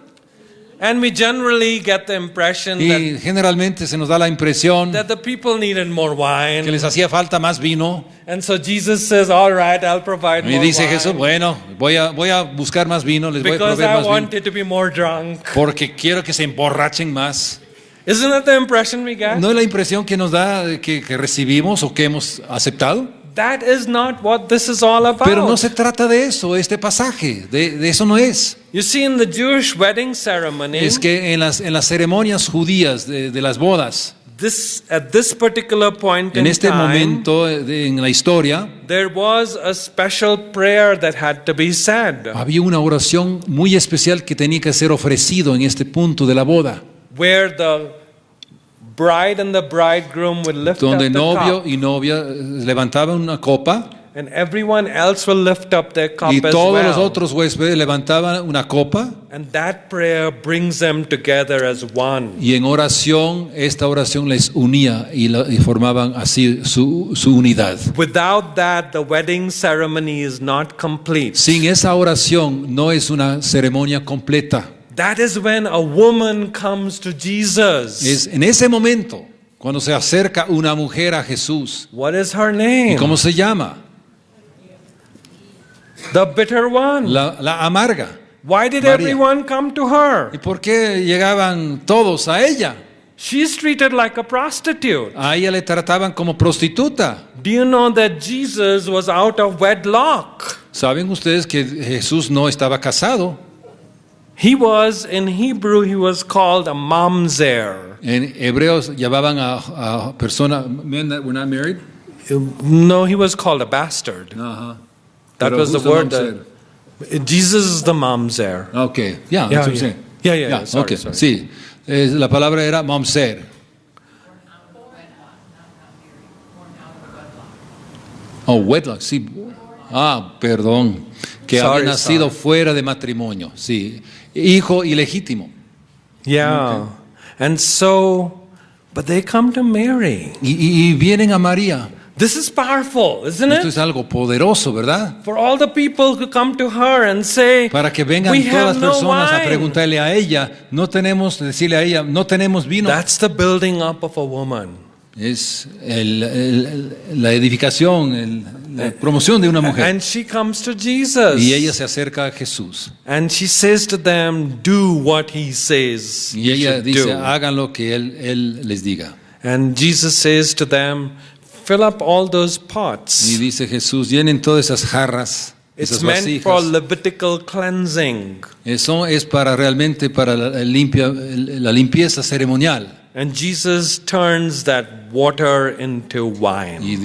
And we generally get the impression Y generalmente se nos da la impresión that the people needed more que wine. les hacía falta más vino. And so Jesus says, all right, I'll provide Y more dice wine. Jesús, bueno, voy a buscar más vino, les voy a Because proveer I más vino. want it to be more drunk. Porque quiero que se emborrachen más. Isn't that the impression we get? ¿No es la impresión que nos da que recibimos o que hemos aceptado? That is not what this is all about. Pero no se trata de eso, este pasaje, de eso no es. You see, in the Jewish wedding ceremony, Es que en las ceremonias judías de las bodas, at this particular point en in este time, momento en la historia, there was a special prayer that had to be said, había una oración muy especial que tenía que ser ofrecido en este punto de la boda, where the bride and the bridegroom would lift up donde the novio cup, y novia levantaban una copa and everyone else will lift up their cup y as todos los well. otros huéspedes levantaban una copa And that prayer brings them together as one. y en oración, esta oración les unía y formaban así su unidad. Without that, the wedding ceremony is not complete. Sin esa oración no es una ceremonia completa. That is when a woman comes to Jesus. Es en ese momento cuando se acerca una mujer a Jesús. What is her ¿Y name? cómo se llama? The bitter one. La amarga. Why did María. everyone come to her? ¿Y por qué llegaban todos a ella? She's treated like a prostitute. A ella le trataban como prostituta. Do you know that Jesus was out of wedlock? ¿Saben ustedes que Jesús no estaba casado? He was, in Hebrew, he was called a mamzer. En hebreos llamaban a personas, men that were not married. No, he was called a bastard. Ajá. That Pero was the who's word. mamzer? Jesus is the mamzer. Okay, yeah, Yeah, that's what I'm yeah. saying. Yeah, sorry, okay, sorry. sí. La palabra era mamzer. Oh, wedlock, sí. Ah, perdón. Que Sorry, había nacido sorry. fuera de matrimonio, sí. Hijo ilegítimo. Yeah. And so, but they come to Mary. Y vienen a María. This is powerful, isn't Esto it? es algo poderoso, ¿verdad? For all the people who come to her and say, Para que vengan we todas las have no personas a wine. preguntarle a ella, decirle a ella, no tenemos vino. That's the building up of a woman. Es la edificación, la promoción de una mujer. And she comes to Jesus. Y ella se acerca a Jesús. And she says to them, do what he says Y you ella should dice, do. hagan lo que él les diga. And Jesus says to them, fill up all those pots. Y dice Jesús, llenen todas esas jarras, It's esas meant for vasijas. Levitical cleansing. Eso es realmente para la limpieza ceremonial. And Jesus turns that water into wine. Y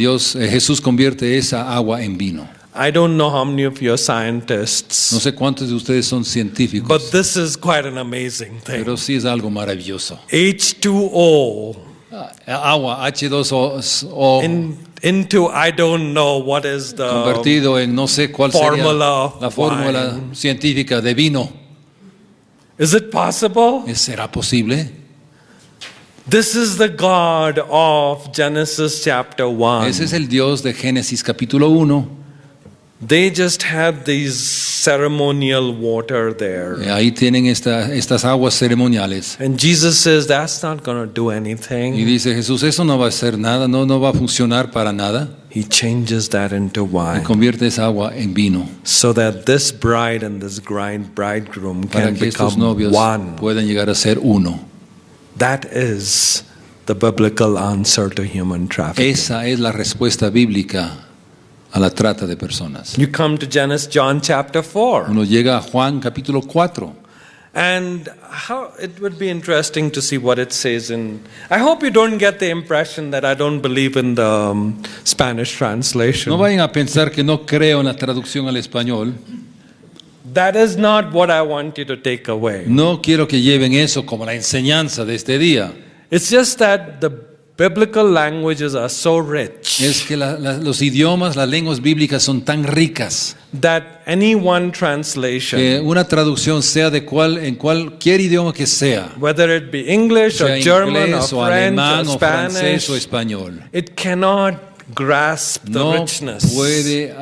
Jesús convierte esa agua en vino. I don't know how many of you are scientists, No sé cuántos de ustedes son científicos, but this is quite an amazing thing. pero sí es algo maravilloso. H2O Agua, H2O, into I don't know what is the convertido en no sé cuál sería formula of la fórmula wine. científica de vino. Is it possible? ¿Será posible? This is the God of Genesis chapter 1. Ese es el Dios de Génesis capítulo 1. They just had these ceremonial water there. Ahí tienen estas aguas ceremoniales. And Jesus says that's not going to do Y anything. dice Jesús, eso no va a hacer nada, no va a funcionar para nada. He changes that into Y wine convierte esa agua en vino so that this bride and this bridegroom para can que estos become novios one. puedan llegar a ser uno. That is the biblical answer to human trafficking. Esa es la respuesta bíblica a la trata de personas. You come to John chapter 4. Uno llega a Juan capítulo 4. And how it would be interesting to see what it says in. I hope you don't get the impression that I don't believe in the Spanish translation. No vayan a pensar que no creo en la traducción al español. That is not what I want you to take away. No quiero que lleven eso como la enseñanza de este día. It's just that the biblical languages are so rich Es que los idiomas, las lenguas bíblicas son tan ricas that any one translation, que una traducción sea en cualquier idioma que sea, whether it be English or sea German or inglés o French alemán or o francés o Spanish, español, it cannot grasp the no richness puede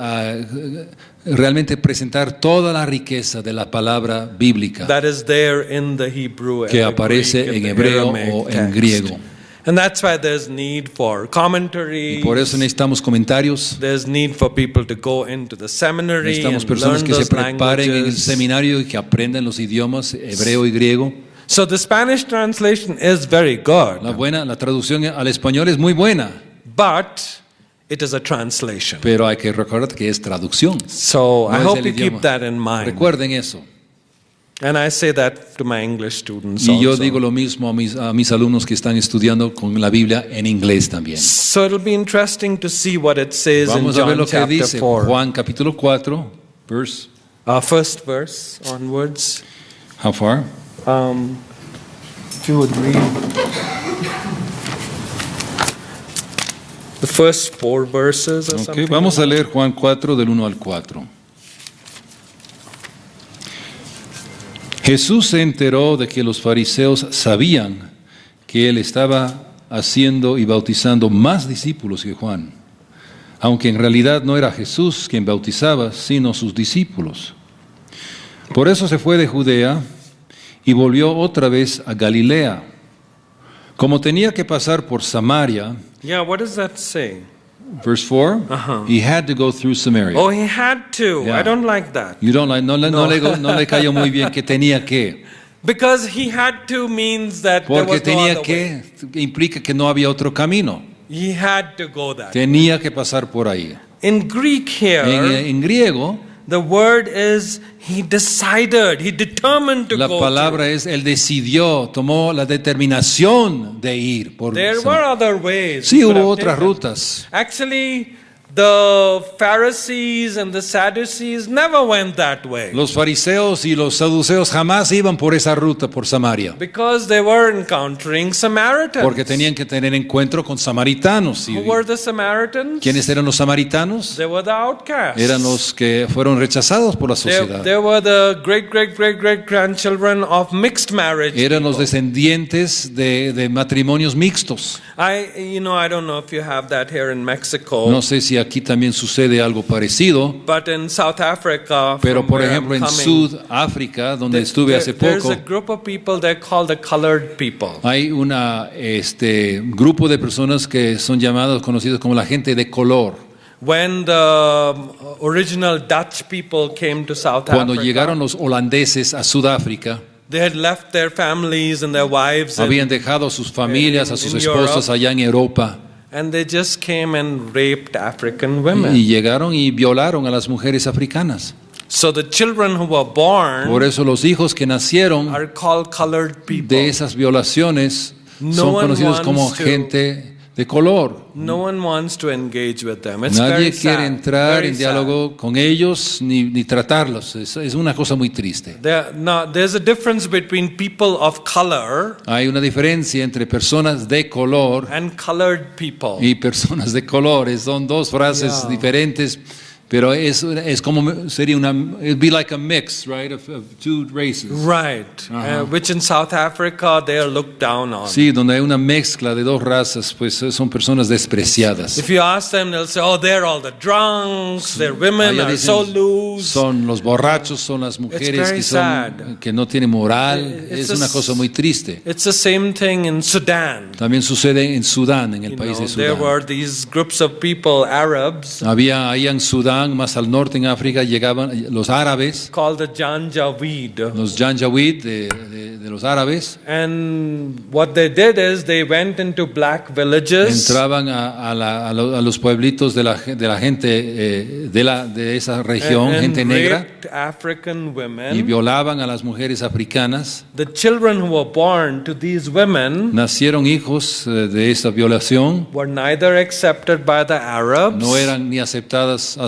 realmente presentar toda la riqueza de la palabra bíblica that is there in the Hebrew and que the aparece Greek and en the hebreo Aramaic o en text. griego. And that's why there's need for commentaries. Y por eso necesitamos comentarios, There's need for people to go into the seminary necesitamos and personas learn que se those preparen en el languages. seminario y que aprendan los idiomas hebreo y griego. So the Spanish translation is very good, La traducción al español es muy buena, but it is a translation. pero hay que recordar que es traducción. So No I es hope el you keep idioma. that in mind. Recuerden eso. And I say that to my English students Y yo also. digo lo mismo a mis alumnos que están estudiando con la Biblia en inglés también. So it'll be interesting to see what it says in Vamos a ver John lo que chapter dice 4. Juan capítulo 4, verse, First verse onwards. how far? If you would read the first 4 verses or Okay, something. vamos a leer Juan 4 del 1 al 4. Jesús se enteró de que los fariseos sabían que él estaba haciendo y bautizando más discípulos que Juan, aunque en realidad no era Jesús quien bautizaba, sino sus discípulos. Por eso se fue de Judea y volvió otra vez a Galilea. Como tenía que pasar por Samaria, Yeah, what does that say? verse 4, he had to go through Samaria. Oh, he had to. Yeah. I don't like that. You don't like, no le cayó muy bien que tenía que. Because he had to means that there Porque was no tenía other way. que, implica que no había otro camino. He had to go that. Tenía que pasar por ahí. In Greek here, En griego, the word is he decided, he determined to la go palabra es, él decidió, tomó la determinación de ir por through. There were Samaria. other ways. Sí, he could hubo have otras taken. rutas. Actually, the Pharisees and the Sadducees never went that way. Los fariseos y los saduceos jamás iban por esa ruta, por Samaria. Because they were encountering Samaritans. Porque tenían que tener encuentro con samaritanos. Who were the Samaritans? ¿Quiénes eran los samaritanos? They were the outcasts. Eran los que fueron rechazados por la sociedad. They were the great grandchildren of mixed marriage. Eran los people. descendientes de matrimonios mixtos. I don't know if you have that here in Mexico. No sé si aquí también sucede algo parecido, But in South Africa, pero from por where ejemplo I'm en coming, Sudáfrica, donde estuve hace there's poco, a group of people they're called the colored people. hay un grupo de personas que son llamados, conocidos como la gente de color. When the original Dutch people came to South Cuando Africa, llegaron los holandeses a Sudáfrica, they had left their families and their wives habían dejado a sus familias, a sus in esposas Europe. allá en Europa, and they just came and raped African women. y llegaron y violaron a las mujeres africanas. So the children who were born Por eso los hijos que nacieron are called colored people. de esas violaciones No son one conocidos como wants to- gente de color. No one wants to engage with them. It's Nadie very quiere sad, entrar very en diálogo con ellos ni tratarlos. Es una cosa muy triste. There's a difference between people of color Hay una diferencia entre personas de color and colored people. y personas de colores. Son dos frases Yeah. diferentes, pero es como sería it'd be like a mix, right, of two races. Right. Which in South Africa they are looked down on. Sí, donde hay una mezcla de dos razas, pues son personas despreciadas. If you ask them, they'll say, oh, they're all the drunks, their women Allá are dicen, so loose. son los borrachos, son las mujeres very sad. que no tienen moral. It's Es una a- cosa muy triste. It's the same thing in Sudan. También sucede en Sudán, en el You país know, de there Sudán. were these groups of people, Arabs, Había ahí en Sudán Sudán, más al norte en África, llegaban los árabes, called the Janjaweed. los Janjaweed de los árabes. And what they did is they went into black villages Entraban a los pueblitos de la gente de esa región, and gente negra, raped African y women. violaban a las mujeres africanas. The children who were born to these women Nacieron hijos de esa violación, were neither accepted by the Arabs, no eran ni aceptados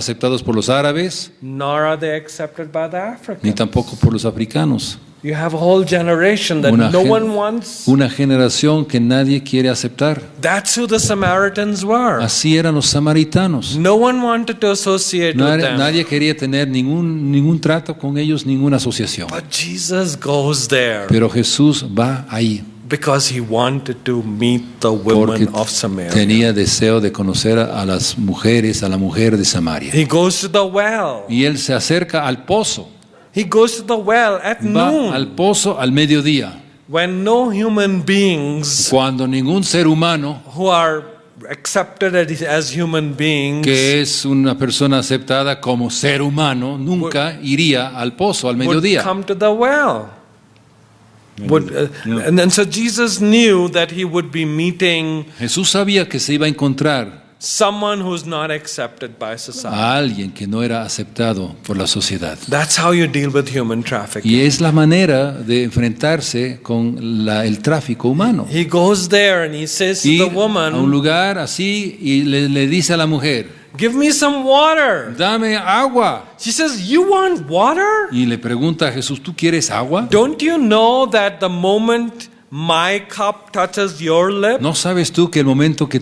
por los árabes, nor are they accepted by the ni Africans. tampoco por los africanos. You have a whole generation that Una no gen- one wants. Una generación que nadie quiere aceptar. That's who the Samaritans were. Así eran los samaritanos. No one wanted to associate with them. Nadie quería tener ningún trato con ellos, ninguna asociación. But Jesus goes there Pero Jesús va ahí because he wanted to meet the porque women of Samaria. tenía deseo de conocer a las mujeres, a la mujer de Samaria. He goes to the well. Y él se acerca al pozo. He goes to the well at Va noon al pozo al mediodía, when no human beings cuando ningún ser humano who are accepted as human beings que es una persona aceptada como ser humano nunca iría al pozo al would mediodía. come to the well. And so Jesus knew that he would be meeting Jesús sabía que se iba a encontrar someone who's not accepted by society. a alguien que no era aceptado por la sociedad. That's how you deal with human trafficking. Y es la manera de enfrentarse con el tráfico humano. He goes there and he says to Ir the a un woman, lugar así y le dice a la mujer, give me some water. dame agua. She says, you want water? Y le pregunta a Jesús, ¿tú quieres agua? Don't you know that the moment my cup touches your lip, ¿No sabes tú que el momento que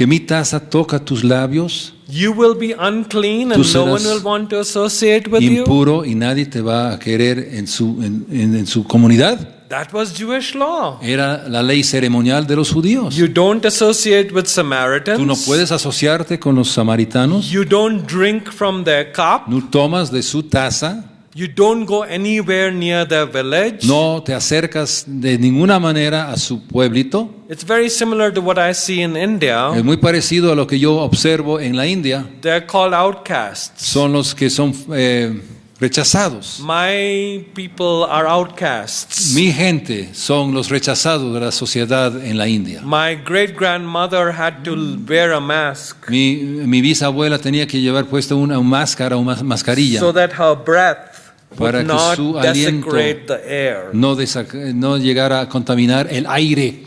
mi taza toca tus labios, you will be unclean Tú and no one serás will want to associate with you? impuro y nadie te va a querer en su comunidad? That was Jewish law. Era la ley ceremonial de los judíos. You don't associate with Samaritans. Tú no puedes asociarte con los samaritanos, You don't drink from their cup. no tomas de su taza, You don't go anywhere near their village. no te acercas de ninguna manera a su pueblito. It's very similar to what I see in India. Es muy parecido a lo que yo observo en la India. They're called outcasts. Son los que son rechazados. My people are outcasts. Mi gente son los rechazados de la sociedad en la India. My great grandmother had to wear a mask Mi bisabuela tenía que llevar puesta una máscara o mascarilla so that her breath para would que not su aliento desecrate the air. no llegara a contaminar el aire.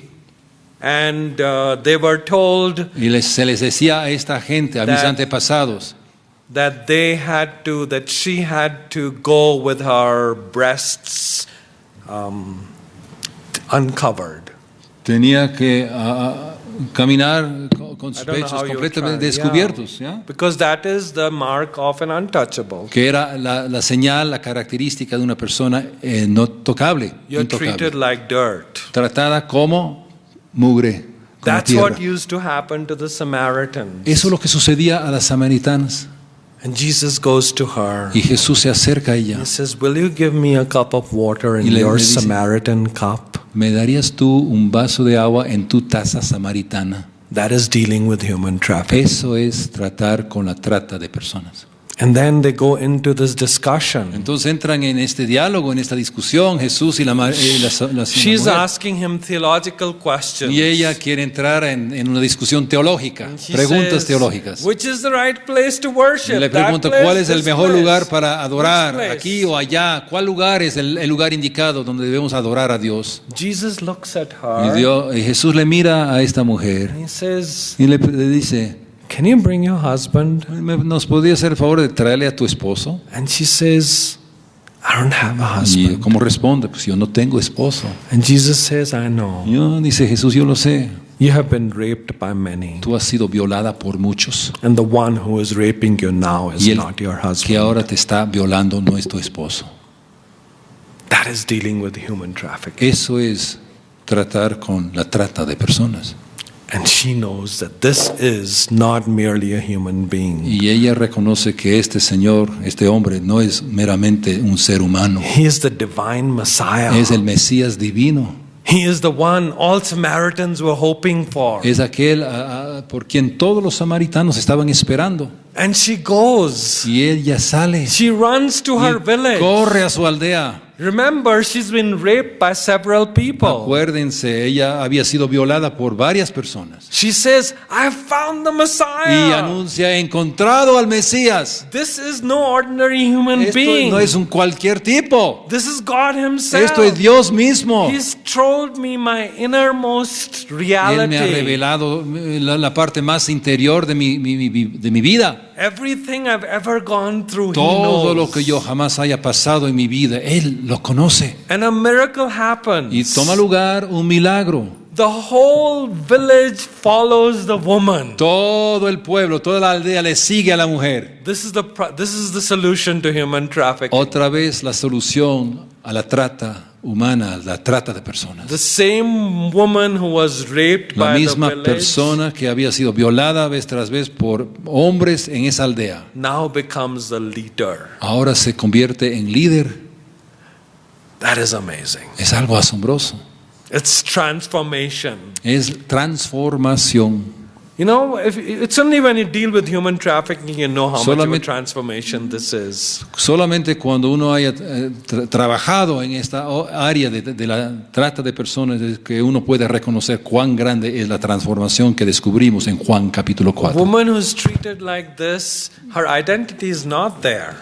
And they were told Y se les decía a esta gente, a mis That- antepasados, that that she had to go with her breasts uncovered. tenía que caminar con I sus don't know pechos how you completamente try. descubiertos, Yeah. ¿ya? Because that is the mark of an untouchable. Que era la señal, la característica de una persona no tocable, You're treated intocable, like dirt. tratada como mugre, como That's tierra. what used to happen to the Samaritans. Eso es lo que sucedía a las samaritanas. And Jesus goes to her. Y Jesús se acerca a ella. He says, will you give me a cup of water in Y le your dice, Samaritan cup? ¿Me darías tú un vaso de agua en tu taza samaritana? That is dealing with human trafficking. Eso es tratar con la trata de personas. And then they go into this discussion. Entonces entran en este diálogo, en esta discusión, Jesús y la She's mujer. asking him theological questions. Y ella quiere entrar en una discusión teológica, She preguntas says, teológicas. which is the right place to worship? Le That pregunta place, cuál es el this mejor place? lugar para adorar, Which place? aquí o allá. ¿Cuál lugar es el lugar indicado donde debemos adorar a Dios? Jesus looks at Y her. y Jesús le mira a esta mujer And he says, y le dice, can you bring your husband? ¿nos podría hacer el favor de traerle a tu esposo? And she says, I don't have a Y husband. ¿cómo responde? Pues yo no tengo esposo. And Jesus says, I know. Dice Jesús, yo lo sé. You have been raped by many. Tú has sido violada por muchos. And the one who is raping you now is Y el not your que husband. ahora te está violando no es tu esposo. That is dealing with human trafficking. Eso es tratar con la trata de personas. And she knows that this is not merely a human being. Y ella reconoce que este señor, este hombre, no es meramente un ser humano. He is the divine Messiah. Es el Mesías divino. He is the one all Samaritans were hoping for. Es aquel por quien todos los samaritanos estaban esperando. And she goes. Y ella sale. She runs to her Y village. corre a su aldea. Remember, she's been raped by several people. Acuérdense, ella había sido violada por varias personas. She says, I found the Y Messiah. anuncia, he encontrado al Mesías. This is no ordinary human Esto being. no es un cualquier tipo. This is God himself. Esto es Dios mismo. He's told me my innermost reality. Él me ha revelado la parte más interior de mi vida. Everything I've ever gone through, Todo he knows. lo que yo jamás haya pasado en mi vida, Él lo conoce. And a miracle happens. Y toma lugar un milagro. The whole village follows the woman. Todo el pueblo, toda la aldea le sigue a la mujer. This is the solution to human trafficking. Otra vez la solución a la trata humana, la trata de personas. The same woman who was raped La by the misma village persona que había sido violada vez tras vez por hombres en esa aldea, now becomes the leader. ahora se convierte en líder. That is amazing. Es algo asombroso. It's transformation. Es transformación. You know, it's only when you deal with human trafficking you know how much of a Solamente- transformation this is. Solamente cuando uno haya trabajado en esta área de la trata de personas es que uno puede reconocer cuán grande es la transformación que descubrimos en Juan capítulo A 4. woman who's treated like this, her identity is not there.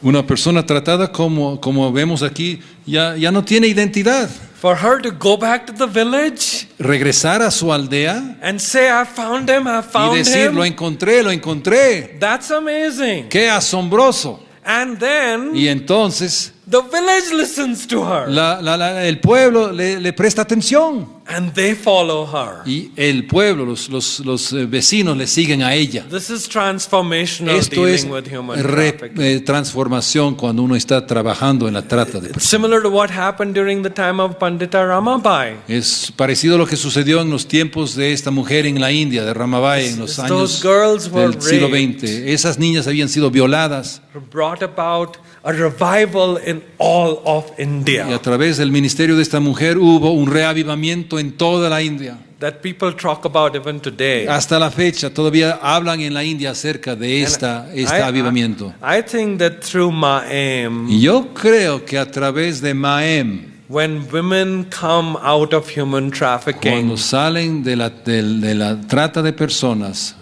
Una persona tratada como vemos aquí ya no tiene identidad. For her to go back to the village Regresar a su aldea and say, I found him, I y found decir, him, lo encontré. that's amazing. ¡Qué asombroso! And then Y entonces the village listens to her el pueblo le presta atención. and they follow her. Y el pueblo, los vecinos le siguen a ella. This is transformational Esto es dealing with human trafficking. transformación cuando uno está trabajando en la trata de It's personas. similar to what happened during the time of Pandita Ramabai. Es parecido a lo que sucedió en los tiempos de esta mujer en la India, de Ramabai, en los Those años girls were del siglo raped. XX. Esas niñas habían sido violadas Brought about a revival in all of y a India. través del ministerio de esta mujer hubo un reavivamiento en toda la India. That people talk about even today. Hasta la fecha todavía hablan en la India acerca de este avivamiento. I think that through Ma'am, Y yo creo que a través de Maem, when women come out of human trafficking, cuando salen de la trata de personas,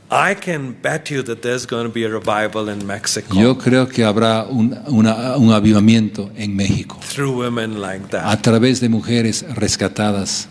I can bet you that there's going to be a revival in Mexico yo creo que habrá un avivamiento en México through women like a that. través de mujeres rescatadas.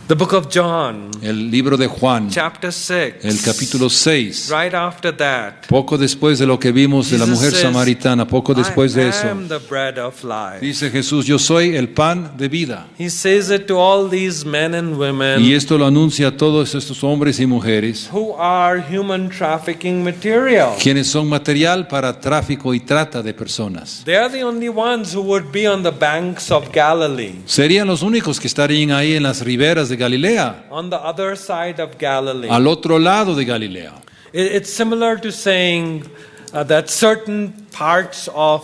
The book of John, El libro de Juan, chapter 6, el capítulo 6, right after that, poco después de lo que vimos de la Jesus mujer says, samaritana, poco después de I eso, am the bread of life. dice Jesús, yo soy el pan de vida. He says it to all these men and women Y esto lo anuncia a todos estos hombres y mujeres, who are human trafficking material. quienes son material para tráfico y trata de personas. They are the only ones who would be on the banks of Galilee, Serían los únicos que estarían ahí en las riberas de Galilea, on the other side of Galilee. al otro lado de Galilea. It's similar to saying that certain parts of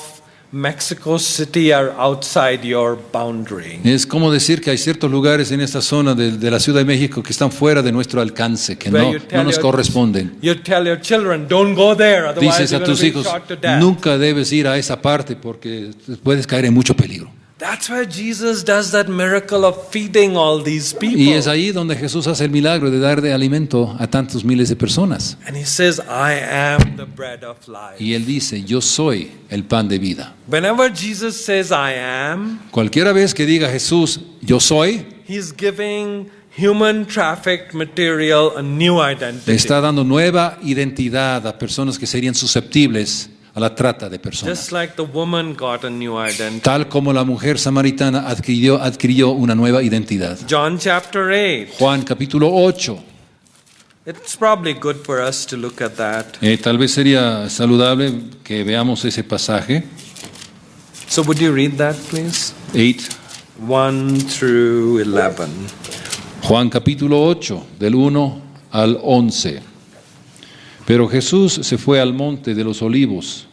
Mexico City are outside your boundary. Es como decir que hay ciertos lugares en esta zona de la Ciudad de México que están fuera de nuestro alcance, que Where no you tell nos your- corresponden. You tell your children, don't go there, otherwise Dices you're a going tus to be hijos, shot to death. nunca debes ir a esa parte porque puedes caer en mucho peligro. That's why Jesus does that miracle of feeding all these people. Y es ahí donde Jesús hace el milagro de dar de alimento a tantos miles de personas. And he says, I am the bread of life. Y él dice, yo soy el pan de vida. Whenever Jesus says, I am, Cualquiera vez que diga Jesús, yo soy, he's giving human trafficked material a new le identity. está dando nueva identidad a personas que serían susceptibles a la trata de personas. Just like the woman got a new identity. Tal como la mujer samaritana adquirió una nueva identidad. John chapter 8. Juan capítulo 8. It's probably good for us to look at that. Tal vez sería saludable que veamos ese pasaje. So would you read that, please? 8. 1 through 11. Juan capítulo 8, del 1 al 11. Pero Jesús se fue al monte de los olivos.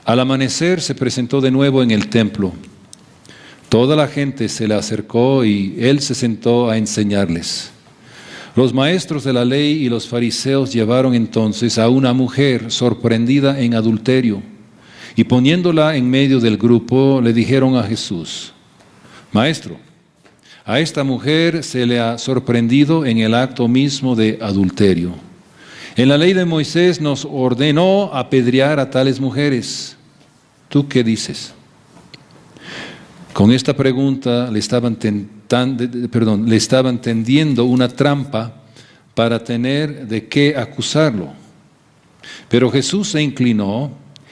Al amanecer se presentó de nuevo en el templo. Toda la gente se le acercó y él se sentó a enseñarles. Los maestros de la ley y los fariseos llevaron entonces a una mujer sorprendida en adulterio y poniéndola en medio del grupo le dijeron a Jesús: Maestro, a esta mujer se le ha sorprendido en el acto mismo de adulterio. En la ley de Moisés nos ordenó apedrear a tales mujeres. ¿Tú qué dices? Con esta pregunta le estaban tendiendo una trampa para tener de qué acusarlo. Pero Jesús se inclinó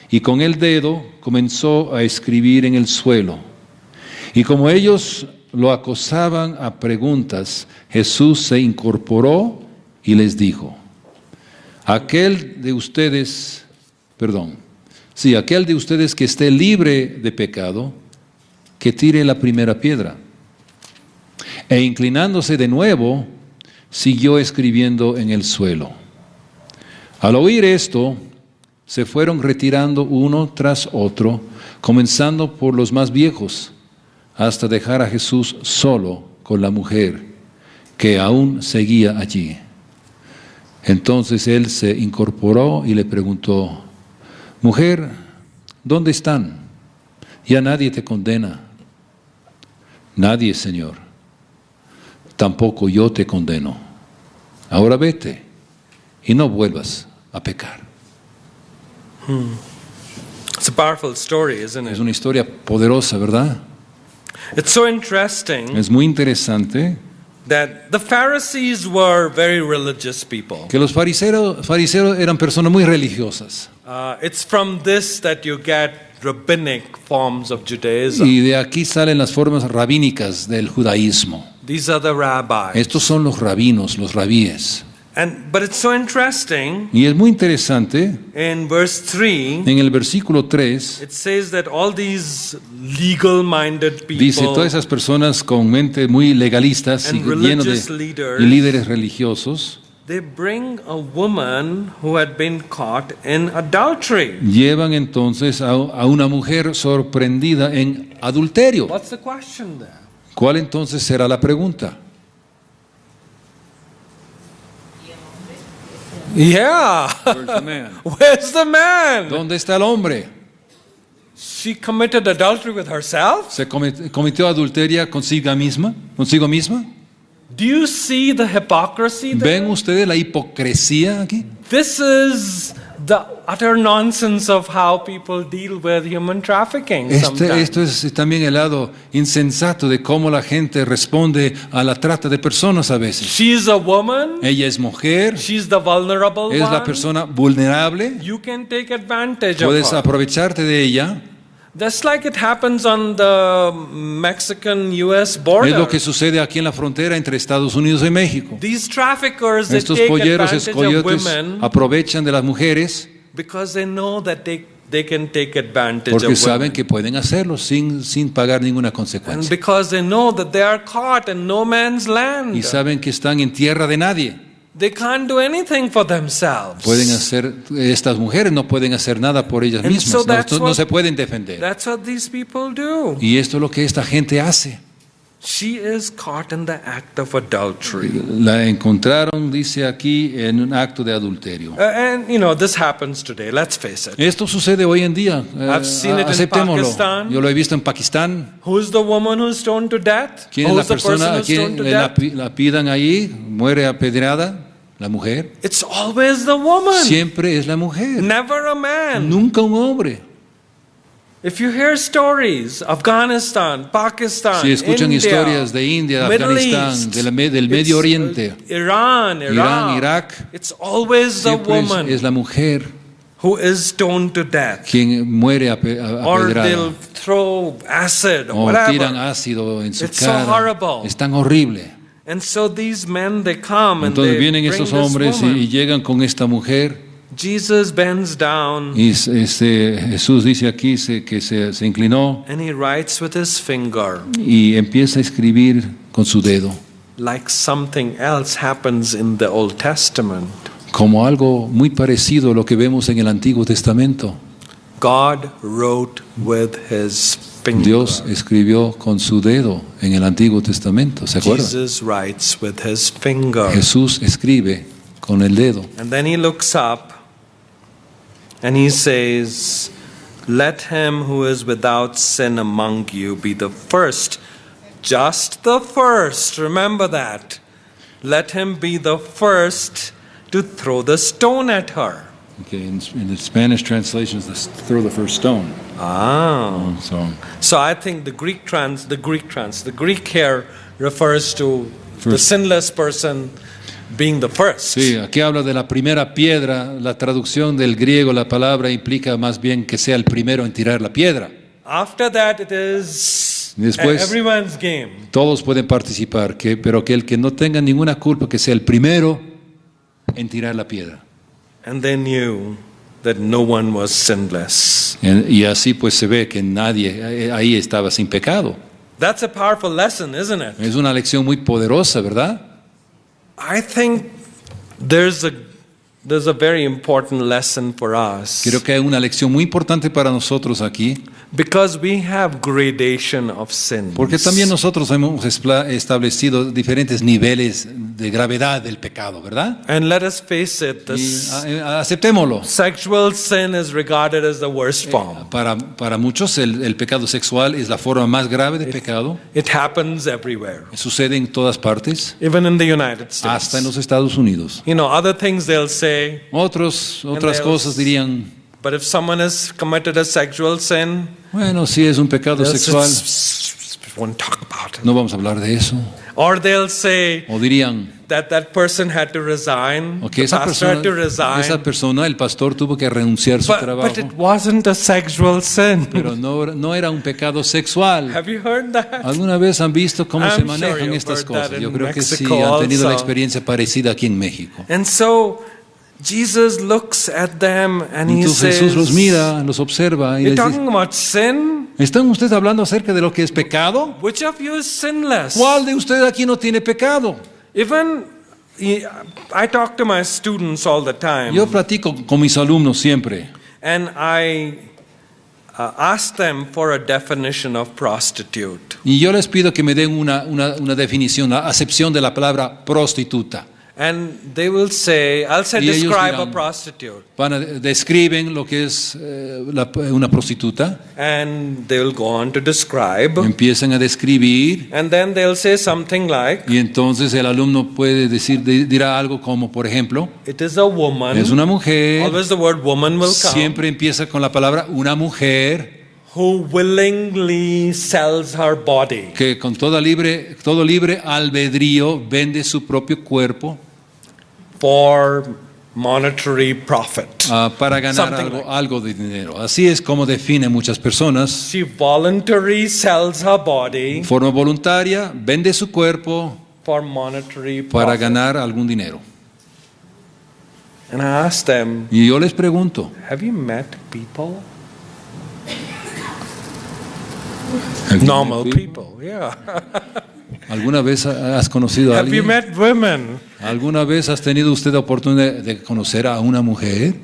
y con el dedo comenzó a escribir en el suelo. Y como ellos lo acosaban a preguntas, Jesús se incorporó y les dijo: aquel de ustedes que esté libre de pecado, que tire la primera piedra. E inclinándose de nuevo, siguió escribiendo en el suelo. Al oír esto, se fueron retirando uno tras otro, comenzando por los más viejos, hasta dejar a Jesús solo con la mujer, que aún seguía allí. Entonces él se incorporó y le preguntó: Mujer, ¿dónde están? Ya nadie te condena. Nadie, Señor. Tampoco yo te condeno. Ahora vete y no vuelvas a pecar. It's a powerful story, isn't it? Es una historia poderosa, ¿verdad? It's so interesting Es muy interesante that the Pharisees were very religious people. que los fariseos eran personas muy religiosas. It's from this that you get rabbinic forms of Judaism. Y de aquí salen las formas rabínicas del judaísmo. These are the rabbis. Estos son los rabinos, los rabíes. But it's so interesting. Y es muy interesante, In verse 3, en el versículo 3, it says that all these legal-minded people dice: todas esas personas con mente muy legalistas y and llenos religious de leaders, y líderes religiosos, they bring a woman who had been caught in adultery. llevan entonces a una mujer sorprendida en adulterio. What's the question there? ¿Cuál entonces será la pregunta? Yeah. Where's the man? ¿Dónde está el hombre? She committed adultery with herself? ¿Se cometió adulteria consigo misma? Do you see the hypocrisy there? ¿Ven ustedes la hipocresía aquí? This is the utter nonsense of how people deal with human trafficking sometimes. Esto es también el lado insensato de cómo la gente responde a la trata de personas a veces. She's a woman. Ella es mujer, She's the vulnerable es la one. persona vulnerable, You can take advantage of puedes her. aprovecharte de ella. Just like it happens on the Mexican-US Es border. lo que sucede aquí en la frontera entre Estados Unidos y México. These traffickers, they Estos take polleros, advantage of escoyotes women aprovechan de las mujeres because they know that they can take advantage porque of saben women. que pueden hacerlo sin pagar ninguna And consecuencia. because they know that they are caught in no man's land. Y saben que están en tierra de nadie. They can't do anything for themselves. Estas mujeres no pueden hacer nada por ellas And mismas, so that's no se pueden defender. That's what these people do. Y esto es lo que esta gente hace. She is caught in the act of adultery. La encontraron, dice aquí, en un acto de adulterio. And this happens today, let's face it. Esto sucede hoy en día. I've seen it in Aceptémoslo. Pakistan. Yo lo he visto en Pakistán. Who's the woman who's stoned to death? ¿Quién es Who's la the person persona a who's stoned quien to death? la pidan ahí? Muere apedreada, la mujer. It's always the woman. Siempre es la mujer. Never a man. Nunca un hombre. If you hear stories, Afghanistan, Pakistan, Si escuchan India, historias de India, de Middle Afganistán, East, del Medio it's, Oriente, Irán, Irak, it's always the siempre woman es la mujer who is stoned to death. quien muere Or apedrada. they'll throw acid or O whatever. tiran ácido en su It's so cara. horrible. Es tan horrible. And so these men, they come and Entonces they vienen bring estos this hombres woman. y llegan con esta mujer. Jesus bends down Y Jesús dice aquí que se inclinó and he writes with his finger y empieza a escribir con su dedo, like something else happens in the Old Testament. como algo muy parecido a lo que vemos en el Antiguo Testamento. God wrote with his finger. Dios escribió con su dedo en el Antiguo Testamento, ¿se acuerdan? Jesus writes with his finger. Jesús escribe con el dedo. And then he looks up and he says, "Let him who is without sin among you be the first." Just the first, remember that. Let him be the first to throw the stone at her. Okay, in the Spanish translation is throw the first stone. Ah. So, I think the Greek here refers to the First. sinless person being the first. sí, aquí habla de la primera piedra. La traducción del griego, la palabra implica más bien que sea el primero en tirar la piedra. After that it is Después- everyone's game. Todos pueden participar, pero que el que no tenga ninguna culpa, que sea el primero en tirar la piedra. And they knew that no one was sinless. Y así pues se ve que nadie ahí estaba sin pecado. That's a powerful lesson, isn't it? Es una lección muy poderosa, ¿verdad? I think there's a very important lesson for us. Creo que hay una lección muy importante para nosotros aquí, Because we have gradation of sins. porque también nosotros hemos establecido diferentes niveles de gravedad del pecado, ¿verdad? And let us face it, Y aceptémoslo. sexual sin is regarded as the worst form. Para muchos el pecado sexual es la forma más grave de pecado. It happens everywhere, Sucede en todas partes, even in the United States. hasta en los Estados Unidos. You know, other things they'll say, Otras they'll- cosas dirían, but if someone has committed a sexual sin, bueno, si es un pecado they'll sexual, say, won't talk about it. no vamos a hablar de eso. Or they'll say O dirían, that person had to resign, o que the pastor had to resign, el pastor tuvo que renunciar su but trabajo, it wasn't a sexual sin. pero no era un pecado sexual. Have you heard that? ¿Alguna vez han visto cómo I'm se sure manejan you've estas heard cosas? that Yo in creo que sí, Mexico han tenido la also. experiencia parecida aquí en México. And so Jesus looks at them and he Entonces says, Jesús los mira, los observa y "You're les dice, talking about sin? ¿están ustedes hablando acerca de lo que es pecado? Which of you is sinless?" ¿Cuál de ustedes aquí no tiene pecado? Even I talk to my students all the time, Yo platico con mis alumnos siempre and I ask them for a definition of prostitute. y yo les pido que me den una definición, la acepción de la palabra prostituta. And they will say, I'll say, Y ellos describe dirán, a prostitute. Describen lo que es una prostituta, And they will go on to describe. empiezan a describir And then they'll say something like, y entonces el alumno puede dirá algo como, por ejemplo, it is a woman. es una mujer, Always the word woman will come. siempre empieza con la palabra una mujer Who willingly sells her body. que con todo libre albedrío vende su propio cuerpo For monetary profit. para ganar Something algo de dinero. Así es como definen muchas personas. She voluntarily sells her body De forma voluntaria, vende su cuerpo for monetary para profit. ganar algún dinero. And I ask them, Y yo les pregunto, have you met people? Normal people, yeah. ¿alguna vez has conocido a Have you alguien? met women? ¿Alguna vez has tenido usted la oportunidad de conocer a una mujer?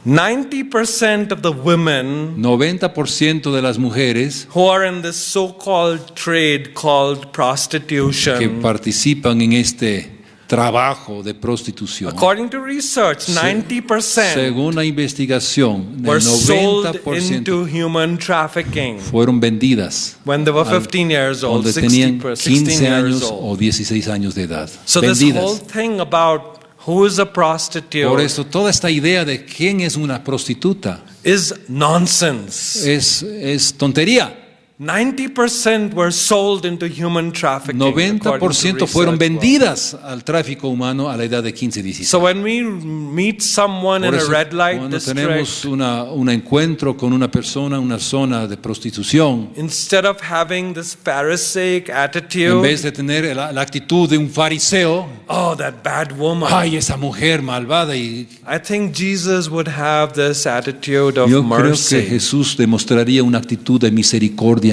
90% of the women 90% de las mujeres who are in this so-called trade called que prostitution, participan en este trabajo de prostitución, according to research, 90% según la investigación, el were sold 90% into human trafficking fueron vendidas when they were 15 years old, donde 16 tenían 15 years años old. o 16 años de edad. So this whole Vendidas. thing about who is a prostitute Por eso toda esta idea de quién es una prostituta is nonsense. es tontería. 90% were sold into human trafficking. according to 90% fueron research. vendidas al tráfico humano a la edad de 15, 16. So when we meet someone Por in a eso, red light cuando district, tenemos un encuentro con una persona, una zona de prostitución, instead of having this Pharisaic en attitude, vez de tener la actitud de un fariseo, oh, that bad woman, ay, esa mujer malvada, y I think Jesus would have this attitude of yo creo que mercy Jesús demostraría una actitud de misericordia,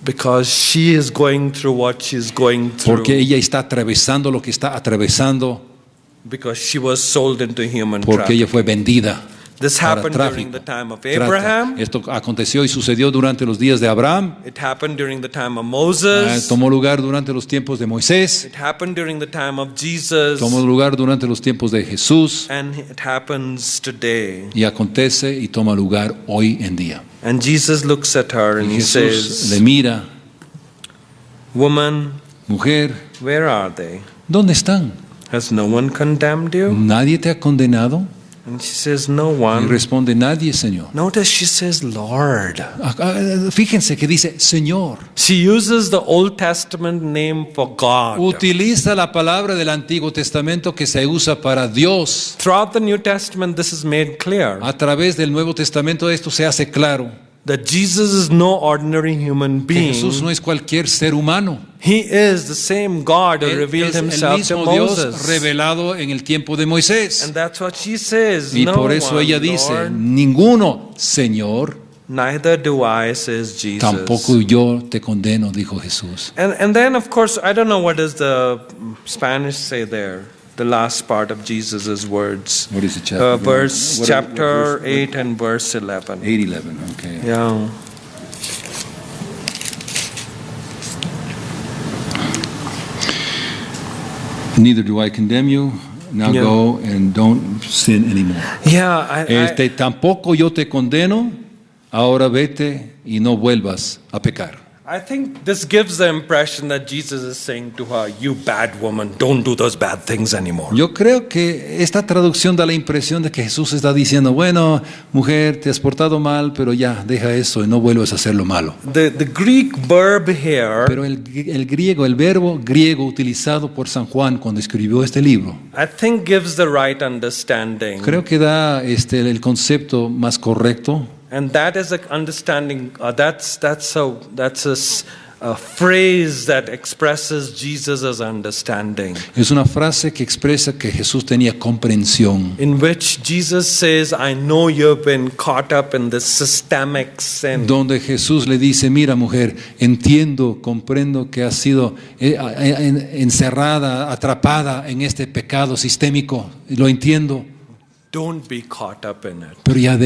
because she is going through what she's going through porque ella está atravesando lo que está atravesando, because she was sold into human porque ella trafficking. fue vendida. This para happened during tráfico. the time of Trata. Abraham. Esto aconteció y sucedió durante los días de Abraham. It happened during the time of Moses. Tomó lugar durante los tiempos de Moisés. It happened during the time of Jesus. Tomó lugar durante los tiempos de Jesús. And it happens today. Y acontece y toma lugar hoy en día. And Jesus looks at her and Y he Jesús le says, mira, "Woman, mujer, where are they? ¿dónde están? Has no one condemned you?" ¿Nadie te ha condenado? And she says, "No Y one." responde, nadie, Señor. Notice she says, "Lord." Fíjense que dice, Señor. She uses the Old Testament name for God. Utiliza la palabra del Antiguo Testamento que se usa para Dios. Throughout the New Testament, this is made clear A través del Nuevo Testamento esto se hace claro. that Jesus is no ordinary human Que Jesús being. no es cualquier ser humano. He is the same God who Él revealed es el himself to mismo Dios Moses. revelado en el tiempo de Moisés. And that's what she says. Y "No por eso one, ella dice, Lord. ninguno, Señor, Neither do I," says Jesus. tampoco yo te condeno, dijo Jesús. And then, of course, I don't know what does the Spanish say there. The last part of Jesus' words. What is the chapter? Chapter 8 and verse 11. 8:11, okay. Yeah. Neither do I condemn you. Now Yeah. go and don't sin anymore. Yeah, I Tampoco yo te condeno. Ahora vete y no vuelvas a pecar. I think this gives the impression that Jesus is saying to her, "You bad woman, don't do those bad things anymore." Yo creo que esta traducción da la impresión de que Jesús está diciendo, bueno, mujer, te has portado mal, pero ya, deja eso y no vuelvas a hacer lo malo. The Greek verb here, Pero el griego, el verbo griego utilizado por San Juan cuando escribió este libro, I think gives the right understanding. creo que da el concepto más correcto. And that is a understanding. That's a phrase that expresses Jesus' understanding. Es una frase que expresa que Jesús tenía comprensión. In which Jesus says, "I know you've been caught up in this systemic sin." Donde Jesús le dice, mira mujer, entiendo, comprendo que has sido encerrada, atrapada en este pecado sistémico, lo entiendo. Don't be caught up in it. Pero ya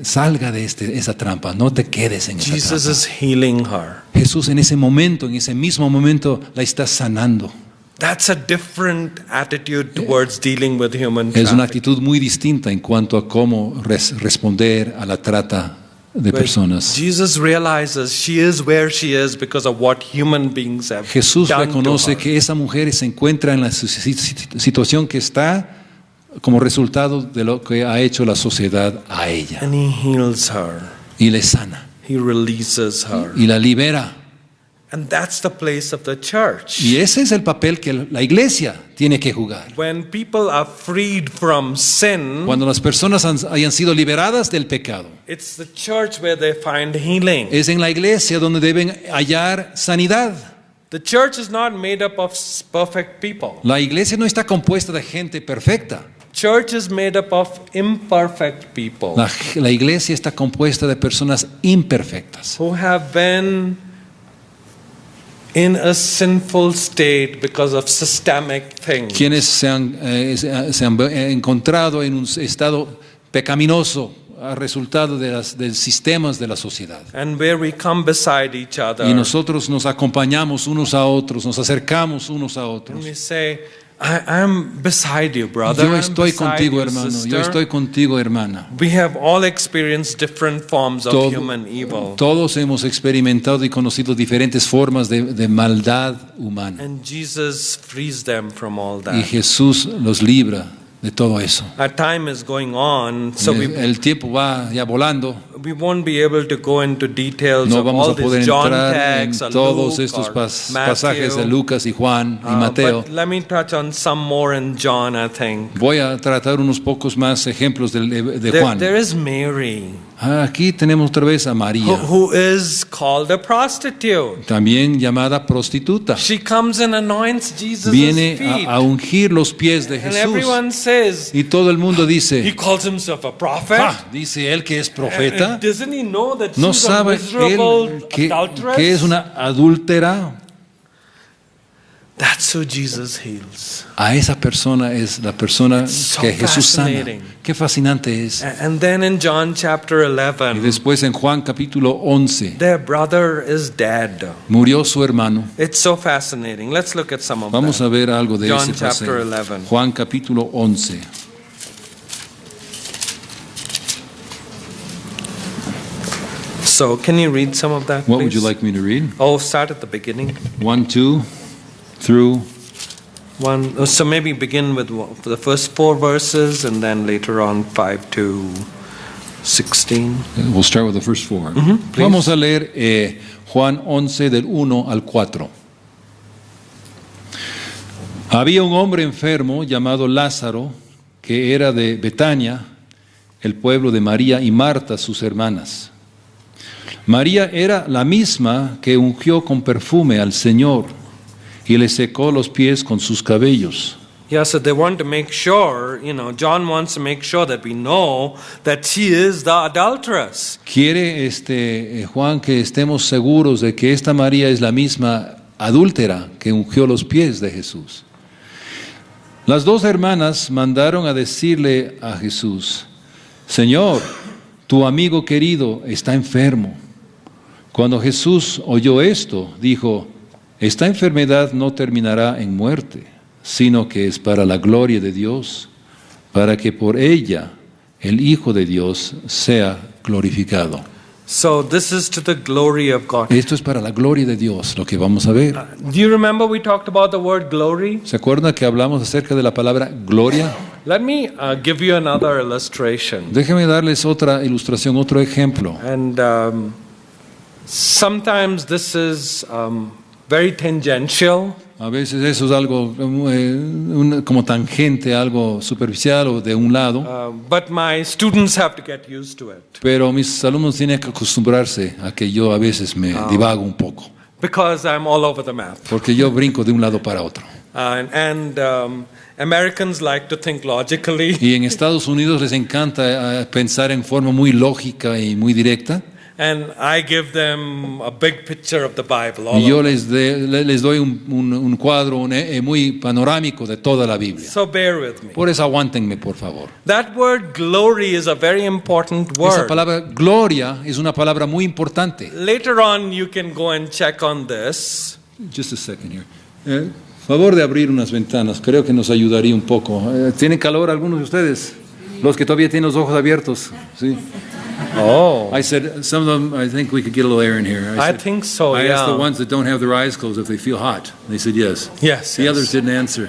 salga de esa trampa, no te quedes en esa Jesus trampa. is healing her. Jesús en ese momento, en ese mismo momento, la está sanando. That's a different attitude towards dealing with human Es una trafficking. actitud muy distinta en cuanto a cómo responder a la trata de But personas. Jesus realizes she is where she is because of what human beings have Jesús done reconoce to her. que esa mujer se encuentra en la situación que está como resultado de lo que ha hecho la sociedad a ella. And he heals her. Y le sana. He releases her. Y la libera. And that's the place of the church. Y ese es el papel que la iglesia tiene que jugar. When people are freed from sin, Cuando las personas hayan sido liberadas del pecado, it's the church where they find healing. es en la iglesia donde deben hallar sanidad. The church is not made up of perfect people. La iglesia no está compuesta de gente perfecta. Church is made up of imperfect people La iglesia está compuesta de personas imperfectas who have been in a sinful state because of systemic things. quienes se han encontrado en un estado pecaminoso a resultado de del sistemas de la sociedad. And where we come beside each other Y nosotros nos acompañamos unos a otros, nos acercamos unos a and otros. we say, I'm beside you, brother. Yo I'm estoy beside contigo, you, hermano. sister. Yo estoy contigo, hermana. We have all experienced different forms of human evil. Todos hemos experimentado y conocido diferentes formas de maldad humana. And Jesus frees them from all Y that. Jesús los libra de todo eso. Our time is going on, so El tiempo va ya volando. we won't be able to go into details No of vamos all a poder these John entrar en texts or todos Luke estos or pasajes de Matthew. Lucas y Juan y Mateo. But let me touch on some more in John, I think. Voy a tratar unos pocos más ejemplos de Juan. There is Mary, Aquí tenemos otra vez a María, who is called a prostitute. también llamada prostituta. She comes and anoints Jesus' Viene feet. a ungir los pies de And Jesús. everyone says, Y todo el mundo he dice, calls himself a prophet. dice él que es profeta. And doesn't he know that ¿No she's a sabe miserable él que adulteress? es una adúltera? That's who Jesus heals. A esa persona es la persona So que Jesús sana. fascinating. Qué fascinante es. And then in John chapter Y 11, después en Juan capítulo 11, their brother is dead. murió su hermano. It's so fascinating. Let's look at some of Vamos a them. ver algo de John ese chapter paseo. 11. Juan capítulo 11. So, can you read some of that, What would you please? like me to read? Oh, start at the beginning. 1, 2, through. So maybe begin with the first 4 verses and then later on 5 to 16. We'll start with the first 4. please. Vamos a leer Juan 11 del 1 al 4. Había un hombre enfermo llamado Lázaro que era de Betania, el pueblo de María y Marta, sus hermanas. María era la misma que ungió con perfume al Señor y le secó los pies con sus cabellos. Yeah, so they want to make sure, John wants to make sure that we know that she is the adulteress. Quiere Juan que estemos seguros de que esta María es la misma adúltera que ungió los pies de Jesús. Las 2 hermanas mandaron a decirle a Jesús: Señor, tu amigo querido está enfermo. Cuando Jesús oyó esto, dijo: esta enfermedad no terminará en muerte, sino que es para la gloria de Dios, para que por ella el Hijo de Dios sea glorificado. So this is to the glory of God. Esto es para la gloria de Dios, lo que vamos a ver. Do you remember we talked about the word glory? ¿Se acuerdan que hablamos acerca de la palabra gloria? Let me give you another illustration. Déjenme darles otra ilustración, otro ejemplo. And sometimes this is very tangential. A veces eso es algo como tangente, algo superficial o de un lado, But my students have to get used to it pero mis alumnos tienen que acostumbrarse a que yo a veces me divago un poco, because I'm all over the map. porque yo brinco de un lado para otro. Americans like to think logically, Y en Estados Unidos les encanta pensar en forma muy lógica y muy directa, and I give them a big picture of the Bible. y yo les doy un cuadro muy panorámico de toda la Biblia. So bear with me. Por eso aguántenme, por favor. That word glory is a very important Esa word. palabra gloria es una palabra muy importante. Later on, you can go and check on this. Just a second here. Favor de abrir unas ventanas, creo que nos ayudaría un poco. ¿Tienen calor algunos de ustedes? Los que todavía tienen los ojos abiertos. Sí. Oh, I said, some of them, I think we could get a little air in here. I said- think so, I asked the yeah. ones that don't have their eyes closed if they feel hot. They said yes. Yes, The yes. others didn't answer.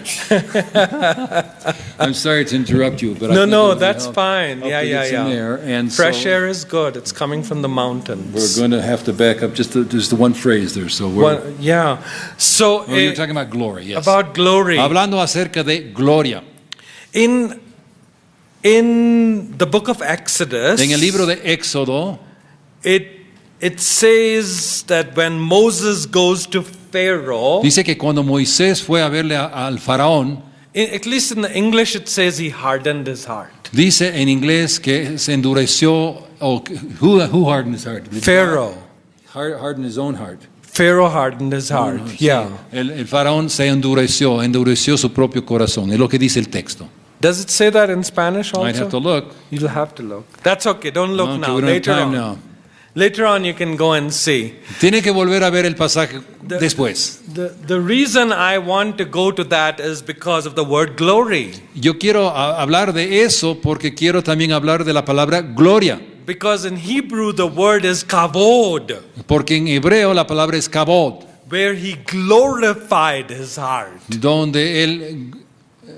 I'm sorry to interrupt you, but I No, think no, it would that's help- fine. help Yeah, to yeah, get some yeah. air. And Fresh so air is good. It's coming from the we're mountains. going to have to back up just the one phrase there. So we're, Yeah. So you're talking about glory, yes. about glory. Hablando acerca de gloria. In the book of Exodus, En el libro de Éxodo, it says that when Moses goes to Pharaoh, dice que cuando Moisés fue a verle al faraón, at least in the English it says he hardened his heart. dice en inglés que se endureció, who hardened his heart? Pharaoh. Hardened his own heart. Pharaoh hardened his heart. Yeah. El faraón se endureció su propio corazón, es lo que dice el texto. Does it say that in Spanish also? Might have to look. You'll have to look. That's okay. Don't look Okay, now. we don't have Later time on. now. Later on, you can go and see. Tiene que volver a ver el pasaje después. The reason I want to go to that is because of the word glory. Yo quiero hablar de eso porque quiero también hablar de la palabra gloria. Because in Hebrew, the word is kavod, Porque en hebreo la palabra es kabod, where he glorified his heart.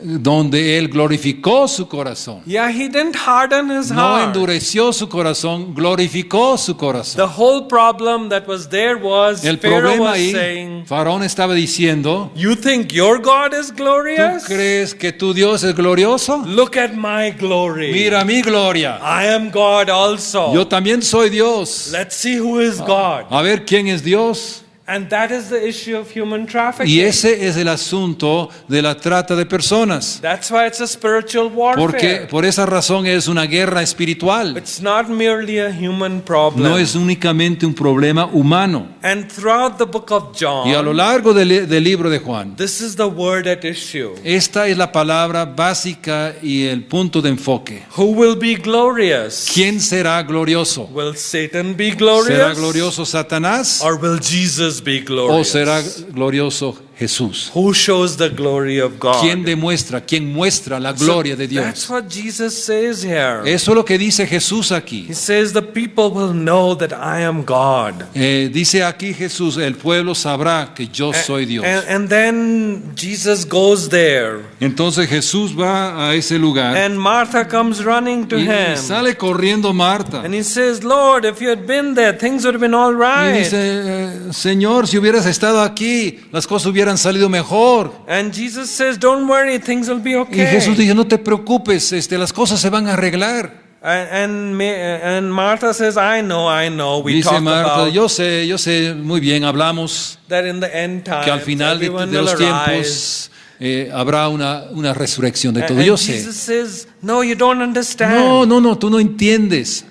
donde él glorificó su corazón. Yeah, he didn't harden his No heart. endureció su corazón, glorificó su corazón. The whole problem that was there was El Pharaoh problema was ahí, saying, Faraón estaba diciendo, you think your God is ¿tú glorious? crees que tu Dios es glorioso? Look at my glory. Mira mi gloria. I am God also. Yo también soy Dios. Let's see who is God. A ver quién es Dios. And that is the issue of human trafficking. Y ese es el asunto de la trata de personas. That's why it's a spiritual Porque warfare. por esa razón es una guerra espiritual. It's not merely a human problem. No es únicamente un problema humano. And throughout the book of Y a lo John, largo del libro de Juan, this is the word at issue. esta es la palabra básica y el punto de enfoque. Who will be glorious? ¿Quién será glorioso? Will Satan be ¿Será glorious? glorioso Satanás Or will Jesus be o glorious? será glorioso Jesús? Who shows the glory of God? ¿Quién demuestra, quién muestra la gloria de That's Dios? what Jesus says here. Eso es lo que dice Jesús aquí. He says the people will know that I am God. Dice aquí Jesús, el pueblo sabrá que yo soy Dios. And then Jesus goes there. Entonces Jesús va a ese lugar And Martha comes running to y him. sale corriendo Marta. And he says, Lord, if you had been there, things would have been all Y right. dice, Señor, si hubieras estado aquí, las cosas hubieran salido mejor. And Jesus says, don't worry, things will be Y okay. Jesús dice, no te preocupes, las cosas se van a arreglar. And Martha says, I know. We Dice talked Marta, about yo sé, muy bien, hablamos that in the end times, que al final de everyone los will arise. tiempos habrá una resurrección de todo. And Yo sé. Jesus says, no, you don't understand. No, tú no entiendes.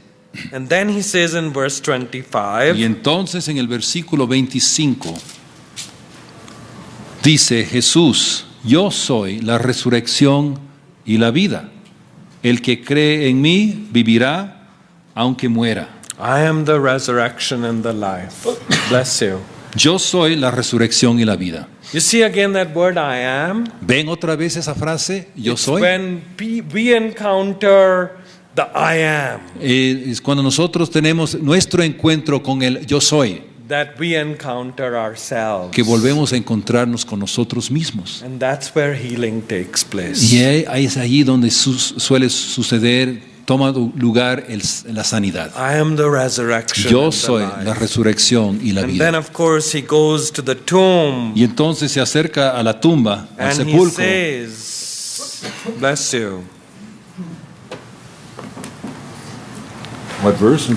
And then he says in verse Y 25, entonces en el versículo 25 dice Jesús, yo soy la resurrección y la vida. El que cree en mí vivirá aunque muera. I am the resurrection and the life. Bless you. Yo soy la resurrección y la vida. You see again that word I am? ¿Ven otra vez esa frase? Yo It's soy. when we encounter the I am, Es cuando nosotros tenemos nuestro encuentro con el yo soy, that we encounter ourselves. que volvemos a encontrarnos con nosotros mismos. And that's where healing takes place. Y es allí donde suele suceder, toma lugar la sanidad. I am the resurrection Yo and soy the la life. resurrección y la And then vida. of course he goes to the tomb Y entonces se acerca a la tumba, al and he sepulcro, says, bless you. What verse?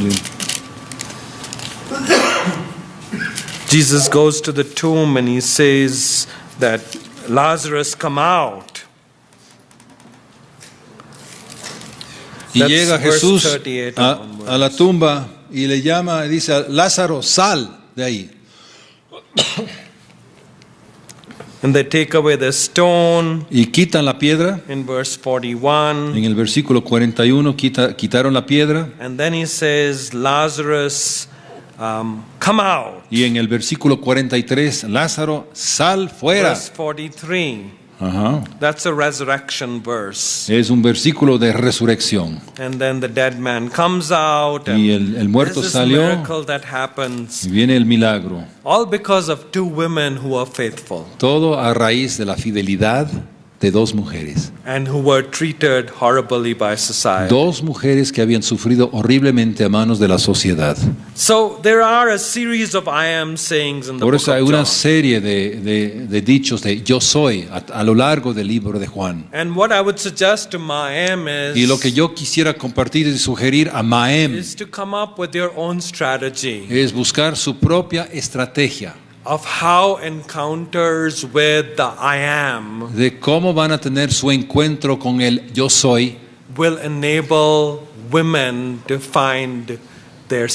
Jesus goes to the tomb and he says that Lazarus come out. Y That's llega verse Jesús 38 a la tumba y le llama y dice, Lázaro, sal de ahí. And they take away the stone Y quitan la piedra. in verse 41. En el versículo 41 quitaron la piedra. And then he says, Lazarus, come out. Y en el versículo 43, Lázaro, sal fuera. Verse 43. Ajá. That's a resurrection verse. Es un versículo de resurrección. And then the dead man comes out. And Y el muerto there's this salió. miracle that happens. Y viene el milagro. All because of two women who are faithful Todo a raíz de la fidelidad de dos mujeres. and who were treated horribly by society. Dos mujeres que habían sufrido horriblemente a manos de la sociedad. So there are a series of I am sayings in the Por book eso hay of una John. serie de dichos de yo soy a lo largo del libro de Juan. And what I would suggest to Maem Y lo is, que yo quisiera compartir y sugerir a Maem is to come up with your own strategy es buscar su propia estrategia of how encounters with the I am de cómo van a tener su encuentro con el yo soy, will enable women to find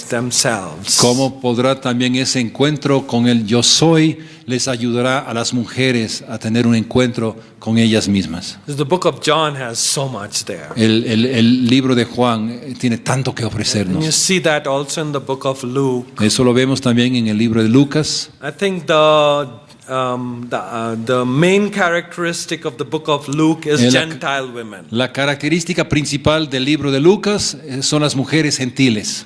themselves. cómo podrá también ese encuentro con el yo soy les ayudará a las mujeres a tener un encuentro con ellas mismas. The book of John has so much there. El libro de Juan tiene tanto que And you ofrecernos. see that also in the book of Luke. Eso lo vemos también en el libro de Lucas. I think the main characteristic of the book of Luke is La- Gentile women. La característica principal del libro de Lucas son las mujeres gentiles,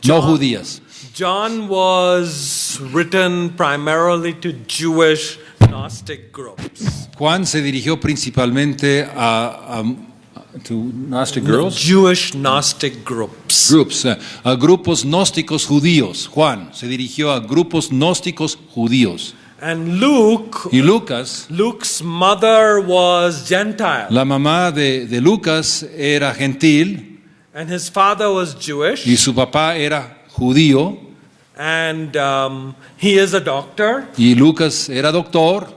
no judías. John was written primarily to Jewish Gnostic groups. Juan se dirigió principalmente a Gnostic Jewish Gnostic groups. a grupos gnósticos judíos. Juan se dirigió a grupos gnósticos judíos. And Luke, Y Lucas, Luke's mother was Gentile, la mamá de Lucas era gentil and his father was y Jewish. su papá era judío. And he is a doctor. y Lucas era doctor.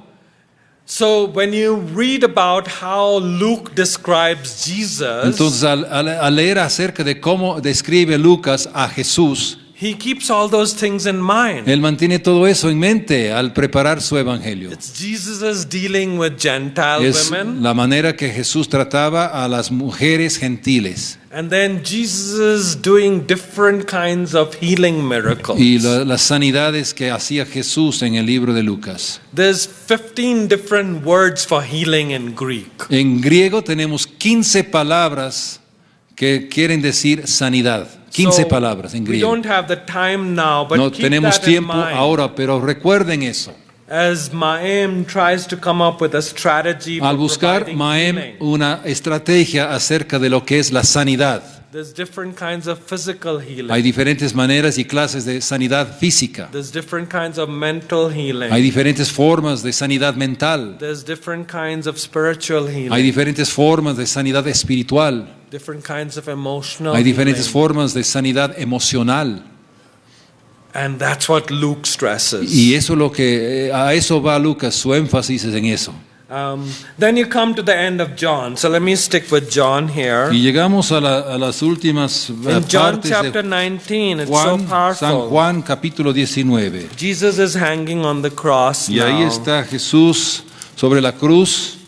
So when you read about how Luke describes Jesus, Entonces, al leer acerca de cómo describe Lucas a Jesús, he keeps all those things in mind. él mantiene todo eso en mente al preparar su evangelio. It's Jesus dealing with Gentile Es women. la manera que Jesús trataba a las mujeres gentiles And then Jesus is doing different kinds of healing miracles. y las sanidades que hacía Jesús en el libro de Lucas. There's 15 different words for healing in Greek. En griego tenemos 15 palabras que quieren decir sanidad. 15 So, palabras en we griego. don't have the time now, but No keep tenemos that in tiempo mind. ahora, pero recuerden eso. As Maem tries to come up with a strategy Al for buscar providing Maem healing, una estrategia acerca de lo que es la sanidad. there's different kinds of physical healing. Hay diferentes maneras y clases de sanidad física. There's different kinds of mental healing. Hay diferentes formas de sanidad mental. There's different kinds of spiritual healing. Hay diferentes formas de sanidad espiritual. Different kinds of emotional Hay diferentes healing. formas de sanidad emocional. And that's what Luke stresses. Y eso es lo que a eso va Lucas, su énfasis es en eso. Then you come to the end of John. So let me stick with John here. Y llegamos a las últimas In John partes chapter de 19, it's so Juan, San powerful. Juan capítulo 19. Jesus is hanging on the cross Y ahí now. está Jesús sobre la cruz.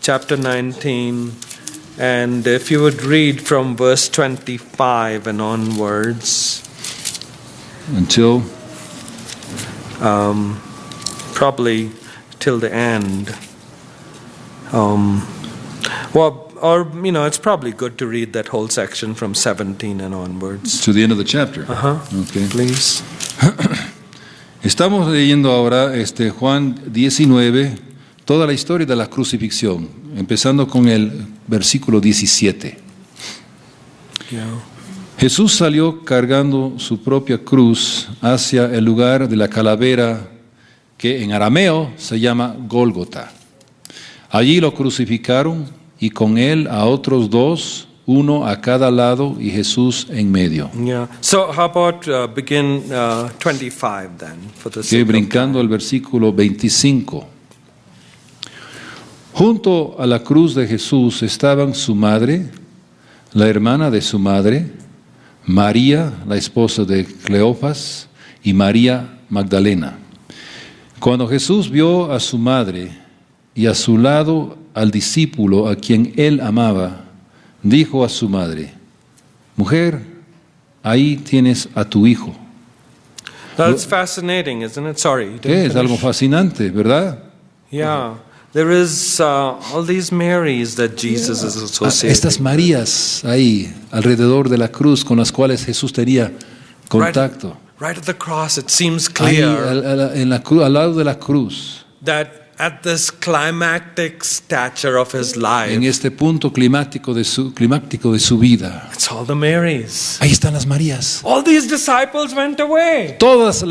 Chapter 19. And if you would read from verse 25 and onwards, Until probably till the end. Well, or, you know, it's probably good to read that whole section from 17 and onwards. to the end of the chapter. Uh-huh. Okay. Please. Estamos leyendo ahora Juan 19, toda la historia de la crucifixión, empezando con el versículo 17. Yeah. Jesús salió cargando su propia cruz hacia el lugar de la calavera que en arameo se llama Gólgota. Allí lo crucificaron y con él a otros dos, uno a cada lado y Jesús en medio. Yeah. So how about begin 25 then for the Que sake of brincando time. al versículo 25. Junto a la cruz de Jesús estaban su madre, la hermana de su madre, María, la esposa de Cleofas, y María Magdalena. Cuando Jesús vio a su madre y a su lado al discípulo a quien él amaba, dijo a su madre: Mujer, ahí tienes a tu hijo. That's fascinating, isn't it? Sorry. you didn't Es algo finish. fascinante, ¿verdad? Yeah. There is all these Marys that Jesus is associated Estas Marías ahí alrededor de la cruz con las cuales Jesús tenía contacto. Right at the cross, it seems Ahí clear al lado de la cruz, that at this climactic stature of his life, en este punto climático de su vida, it's all the Marys. ahí están las Marías. All these disciples went away. Todos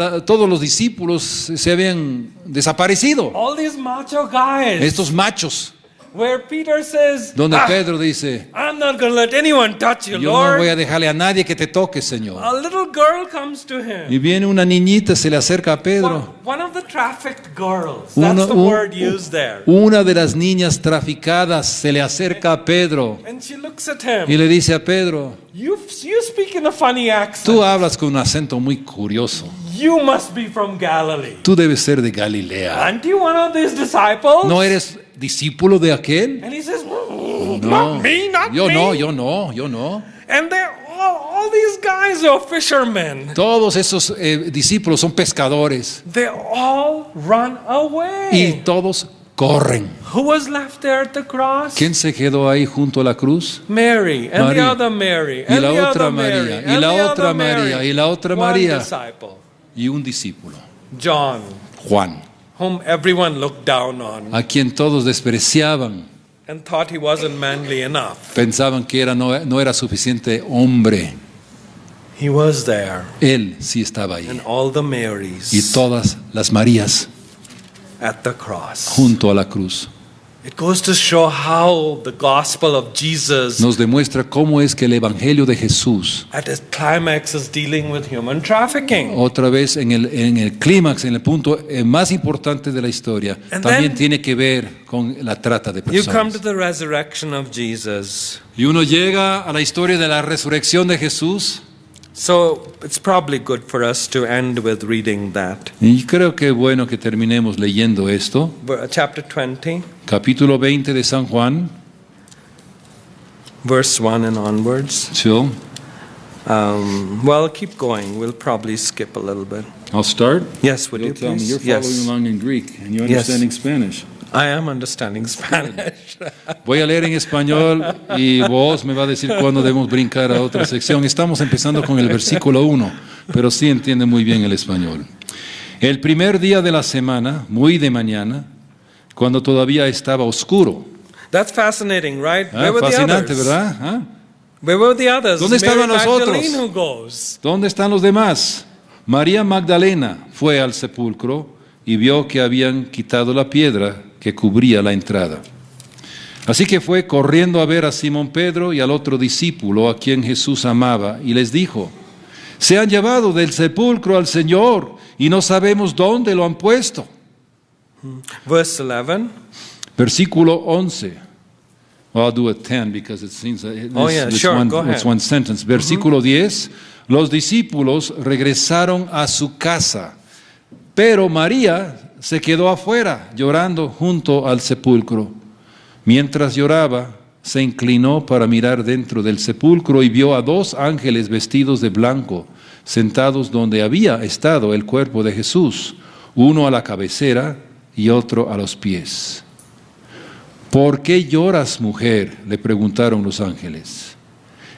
los discípulos se habían desaparecido. All these macho guys. Estos machos, Where Peter says, donde Pedro dice: I'm not going to let anyone touch you, Yo no voy a Lord. dejarle a nadie que te toque, Señor. A little girl comes to Y him. viene una niñita, se le acerca a Pedro. One of the trafficked girls. That's the word used there. Una de las niñas traficadas se le acerca a Pedro And she looks at y him. le dice a Pedro: You speak in a funny accent. Tú hablas con un acento muy curioso. You must be from Galilee. Tú debes ser de Galilea. Aren't you one of these disciples? ¿No eres discípulo de aquel? And he says, No. not me, not Yo me. no, yo no, yo no. And they're all these guys are fishermen. Todos esos discípulos son pescadores They all run y away. todos corren. Who was left there at the cross? ¿Quién se quedó ahí junto a la cruz? Mary and the María. other Mary Y and la the otra other Mary María, y and la the otra other Mary. María, y la otra One María. disciple, Y un discípulo, John, Juan, whom everyone looked down on a quien todos despreciaban. and thought he wasn't manly enough. Pensaban que no era suficiente hombre. He was there, Él sí estaba ahí. and all the Y Marys todas las Marías at the cross. junto a la cruz. It goes to show how the gospel of Jesus nos demuestra cómo es que el Evangelio de Jesús, at its climax, is dealing with human trafficking. otra vez en el clímax, en el punto más importante de la historia, And también then tiene que ver con la trata de You come personas. to the resurrection of Jesus. Y uno llega a la historia de la resurrección de Jesús, So it's probably good for us to end with reading that. y creo que es bueno que terminemos leyendo esto. Chapter 20, Capítulo 20 de San Juan. verse 1 and onwards. So, Well, keep going. We'll probably skip a little bit. I'll start. Yes, would you You'll tell me. please? You're following Yes. along in Greek and you're Yes. understanding Spanish. I am understanding Spanish. Voy a leer en español y vos me va a decir cuándo debemos brincar a otra sección. Estamos empezando con el versículo 1, pero sí entiende muy bien el español. El primer día de la semana, muy de mañana, cuando todavía estaba oscuro. That's fascinating, right? Ah, Where were the fascinante, others? ¿verdad? ¿Ah? Where were the others? ¿Dónde Mary estaban los otros? Magdalene, who goes? ¿Dónde están los demás? María Magdalena fue al sepulcro y vio que habían quitado la piedra que cubría la entrada. Así que fue corriendo a ver a Simón Pedro y al otro discípulo a quien Jesús amaba y les dijo: se han llevado del sepulcro al Señor y no sabemos dónde lo han puesto. Verse 11. Versículo 11. Well, I'll do it 10 because it seems Oh, yeah, sure, go ahead. it's one sentence. Versículo 10. Los discípulos regresaron a su casa, pero María se quedó afuera llorando junto al sepulcro. Mientras lloraba, se inclinó para mirar dentro del sepulcro y vio a dos ángeles vestidos de blanco, sentados donde había estado el cuerpo de Jesús, uno a la cabecera y otro a los pies. ¿Por qué lloras, mujer?, le preguntaron los ángeles.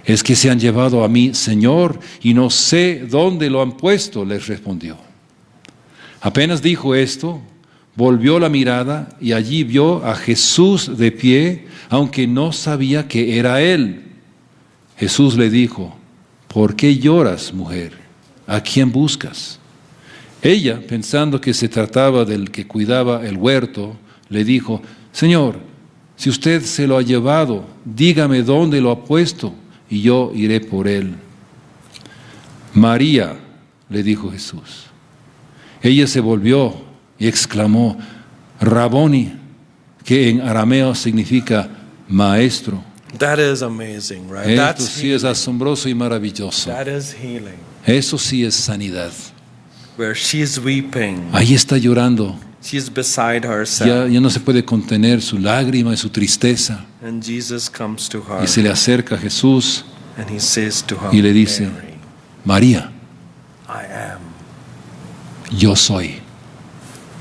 Es que se han llevado a mi Señor y no sé dónde lo han puesto, les respondió. Apenas dijo esto, volvió la mirada y allí vio a Jesús de pie, aunque no sabía que era él. Jesús le dijo: ¿por qué lloras, mujer? ¿A quién buscas? Ella, pensando que se trataba del que cuidaba el huerto, le dijo: Señor, si usted se lo ha llevado, dígame dónde lo ha puesto y yo iré por él. María, le dijo Jesús. Ella se volvió y exclamó: Raboni, que en arameo significa maestro. That is amazing, right? Esto That's sí es asombroso y maravilloso. That is healing. Eso sí es sanidad. Where she's weeping, Ahí está llorando. she's beside herself, Ya no se puede contener su lágrima y su tristeza. and Jesus comes to her, Y se le acerca a Jesús and he says to her, y le dice: Mary, María, I am. yo soy.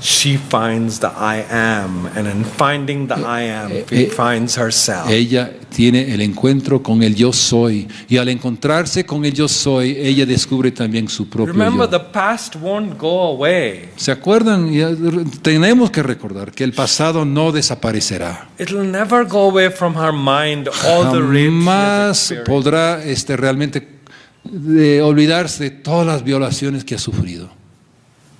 She finds the I am, and in finding the I am, she finds herself. Ella tiene el encuentro con el yo soy, y al encontrarse con el yo soy, ella descubre también su propio Remember, yo. the past won't go away. ¿Se acuerdan? Tenemos que recordar que el pasado no desaparecerá. It'll never go away from her mind all the rape she has Jamás experienced. podrá realmente olvidarse de todas las violaciones que ha sufrido.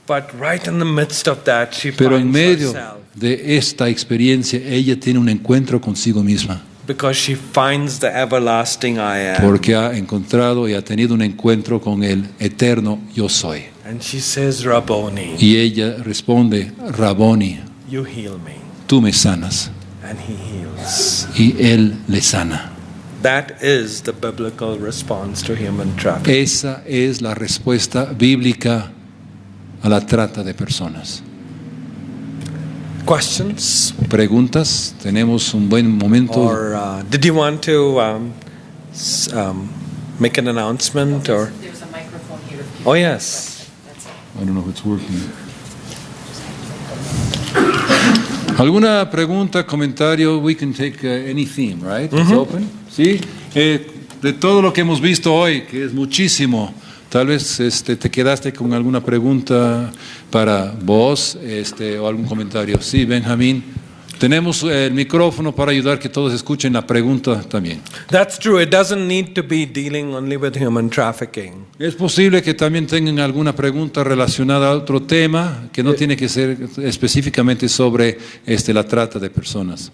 But right in the midst of that, she Pero en finds medio herself, de esta experiencia, ella tiene un encuentro consigo misma, because she finds the everlasting I am. porque ha encontrado y ha tenido un encuentro con el eterno yo soy. And she says, Rabboni, Y ella responde: Raboni, you heal me. tú me sanas. And he heals. Y él le sana. That is the biblical response to human trafficking. Esa es la respuesta bíblica a la trata de personas. Questions? ¿Preguntas? Tenemos un buen momento. Or did you want to make an announcement? Or There's a microphone here. if people Oh, have a yes. question. That's all. I don't know if it's working. ¿Alguna pregunta, comentario? We can take any theme, right? It's open. ¿Sí? De todo lo que hemos visto hoy, que es muchísimo, tal vez te quedaste con alguna pregunta para vos o algún comentario. Sí, Benjamín. Tenemos el micrófono para ayudar que todos escuchen la pregunta también. That's true. It doesn't need to be dealing only with human trafficking. Es posible que también tengan alguna pregunta relacionada a otro tema que no tiene que ser específicamente sobre la trata de personas.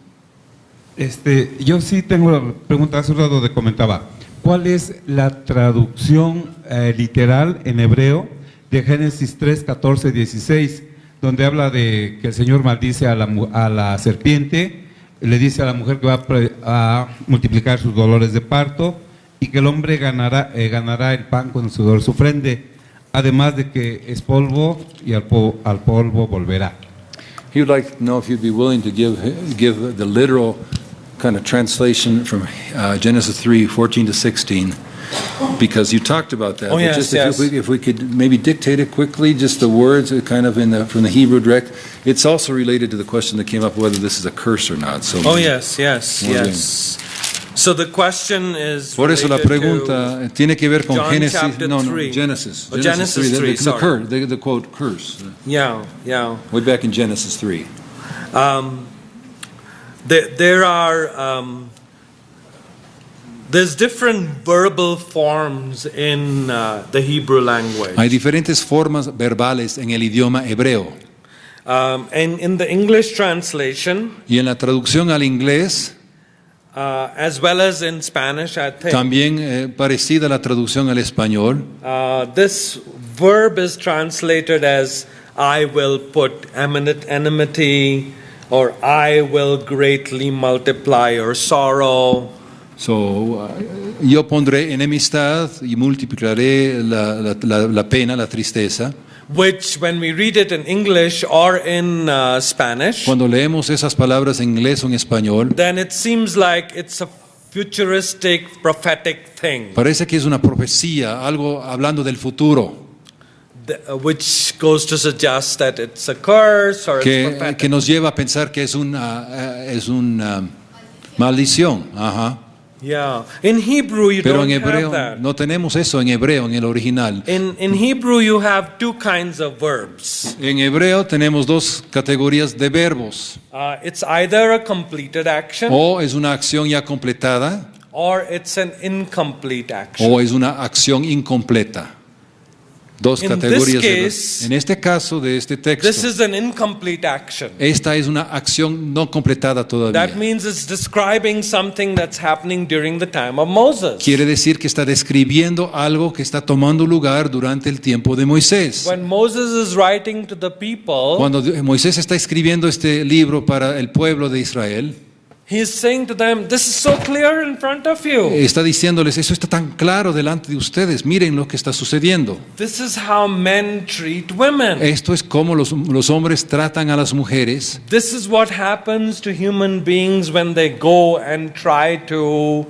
Yo sí tengo la pregunta, hace un rato te comentaba, ¿cuál es la traducción literal en hebreo de Génesis 3, 14, 16, donde habla de que el Señor maldice a la serpiente, le dice a la mujer que va a multiplicar sus dolores de parto y que el hombre ganará el pan con el sudor de su frente, además de que es polvo y al polvo volverá? He would like to know if you'd be willing to give the literal kind of translation from Genesis 3, 14 to 16, because you talked about that. Oh, But yes, just yes. if we could maybe dictate it quickly, just the words kind of from the Hebrew direct. It's also related to the question that came up whether this is a curse or not. So Oh, yes, yes, Muy yes. So the question is por eso la related pregunta tiene que ver con John Génesis. chapter No, 3. Genesis. Oh, Genesis 3, sorry. The quote curse. Yeah, yeah. Way back in Genesis 3. There are there's different verbal forms in the Hebrew language. Hay diferentes formas verbales en el idioma hebreo. And in the English translation, Y en la traducción al inglés, as well as in Spanish, I think, también parecida a la traducción al español, this verb is translated as I will put enmity, or I will greatly multiply your sorrow. yo pondré enemistad y multiplicaré la pena, la tristeza. Which, when we read it in English or in Spanish, Cuando leemos esas palabras en inglés o en español, then it seems like it's a futuristic, prophetic thing, parece que es una profecía, algo hablando del futuro, which goes to suggest that it's a curse or it's que prophetic. nos lleva a pensar que es una maldición. Ajá. Yeah. In Hebrew, you Pero don't en hebreo have that. no tenemos eso en hebreo, en el original. In Hebrew, you have two kinds of verbs. En hebreo tenemos dos categorías de verbos. It's either a completed action O es una acción ya completada or it's an incomplete action. o es una acción incompleta. Dos In categorías. this case, En este caso de este This texto, is an incomplete action. esta es una acción no completada todavía. That means it's describing something that's happening during the time of Moses. Quiere decir que está describiendo algo que está tomando lugar durante el tiempo de Moisés. When Moses is writing to the people, Cuando Moisés está escribiendo este libro para el pueblo de Israel, he's saying to them, this is so clear in front of you. está diciéndoles, eso está tan claro delante de ustedes, miren lo que está sucediendo. This is how men treat women. Esto es como los hombres tratan a las mujeres. This is what happens to human beings when they go and try to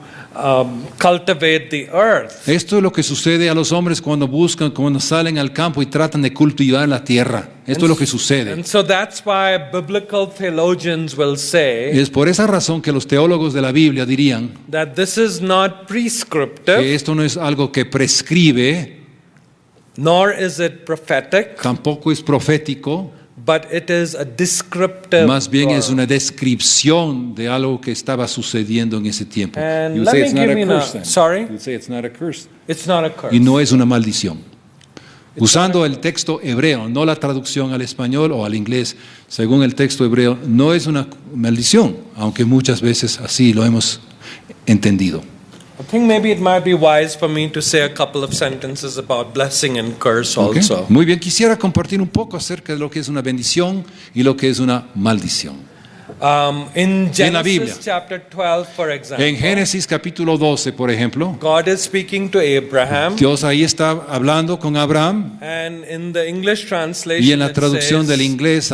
cultivate the earth. Esto es lo que sucede a los hombres cuando salen al campo y tratan de cultivar la tierra. Esto es lo que sucede. And so that's why biblical theologians will say Es por esa razón que los teólogos de la Biblia dirían that this is not prescriptive, que esto no es algo que prescribe, nor is it prophetic, tampoco es profético, but it is a descriptive más bien es verb. una descripción de algo que estaba sucediendo en ese tiempo. And You let say me it's not give a you curse a- then. sorry? You say it's not a curse. It's not a curse. Y no es una maldición. Usando el texto hebreo, no la traducción al español o al inglés, según el texto hebreo, no es una maldición, aunque muchas veces así lo hemos entendido. I think maybe it might be wise for me to say a couple of sentences about blessing and curse ¿Ok? also. Muy bien, quisiera compartir un poco acerca de lo que es una bendición y lo que es una maldición. In En la Biblia. Genesis chapter 12, for example, En Génesis capítulo 12, por ejemplo, God is speaking to Abraham, Dios ahí está hablando con Abraham and in the English translation, y en la it traducción says, del inglés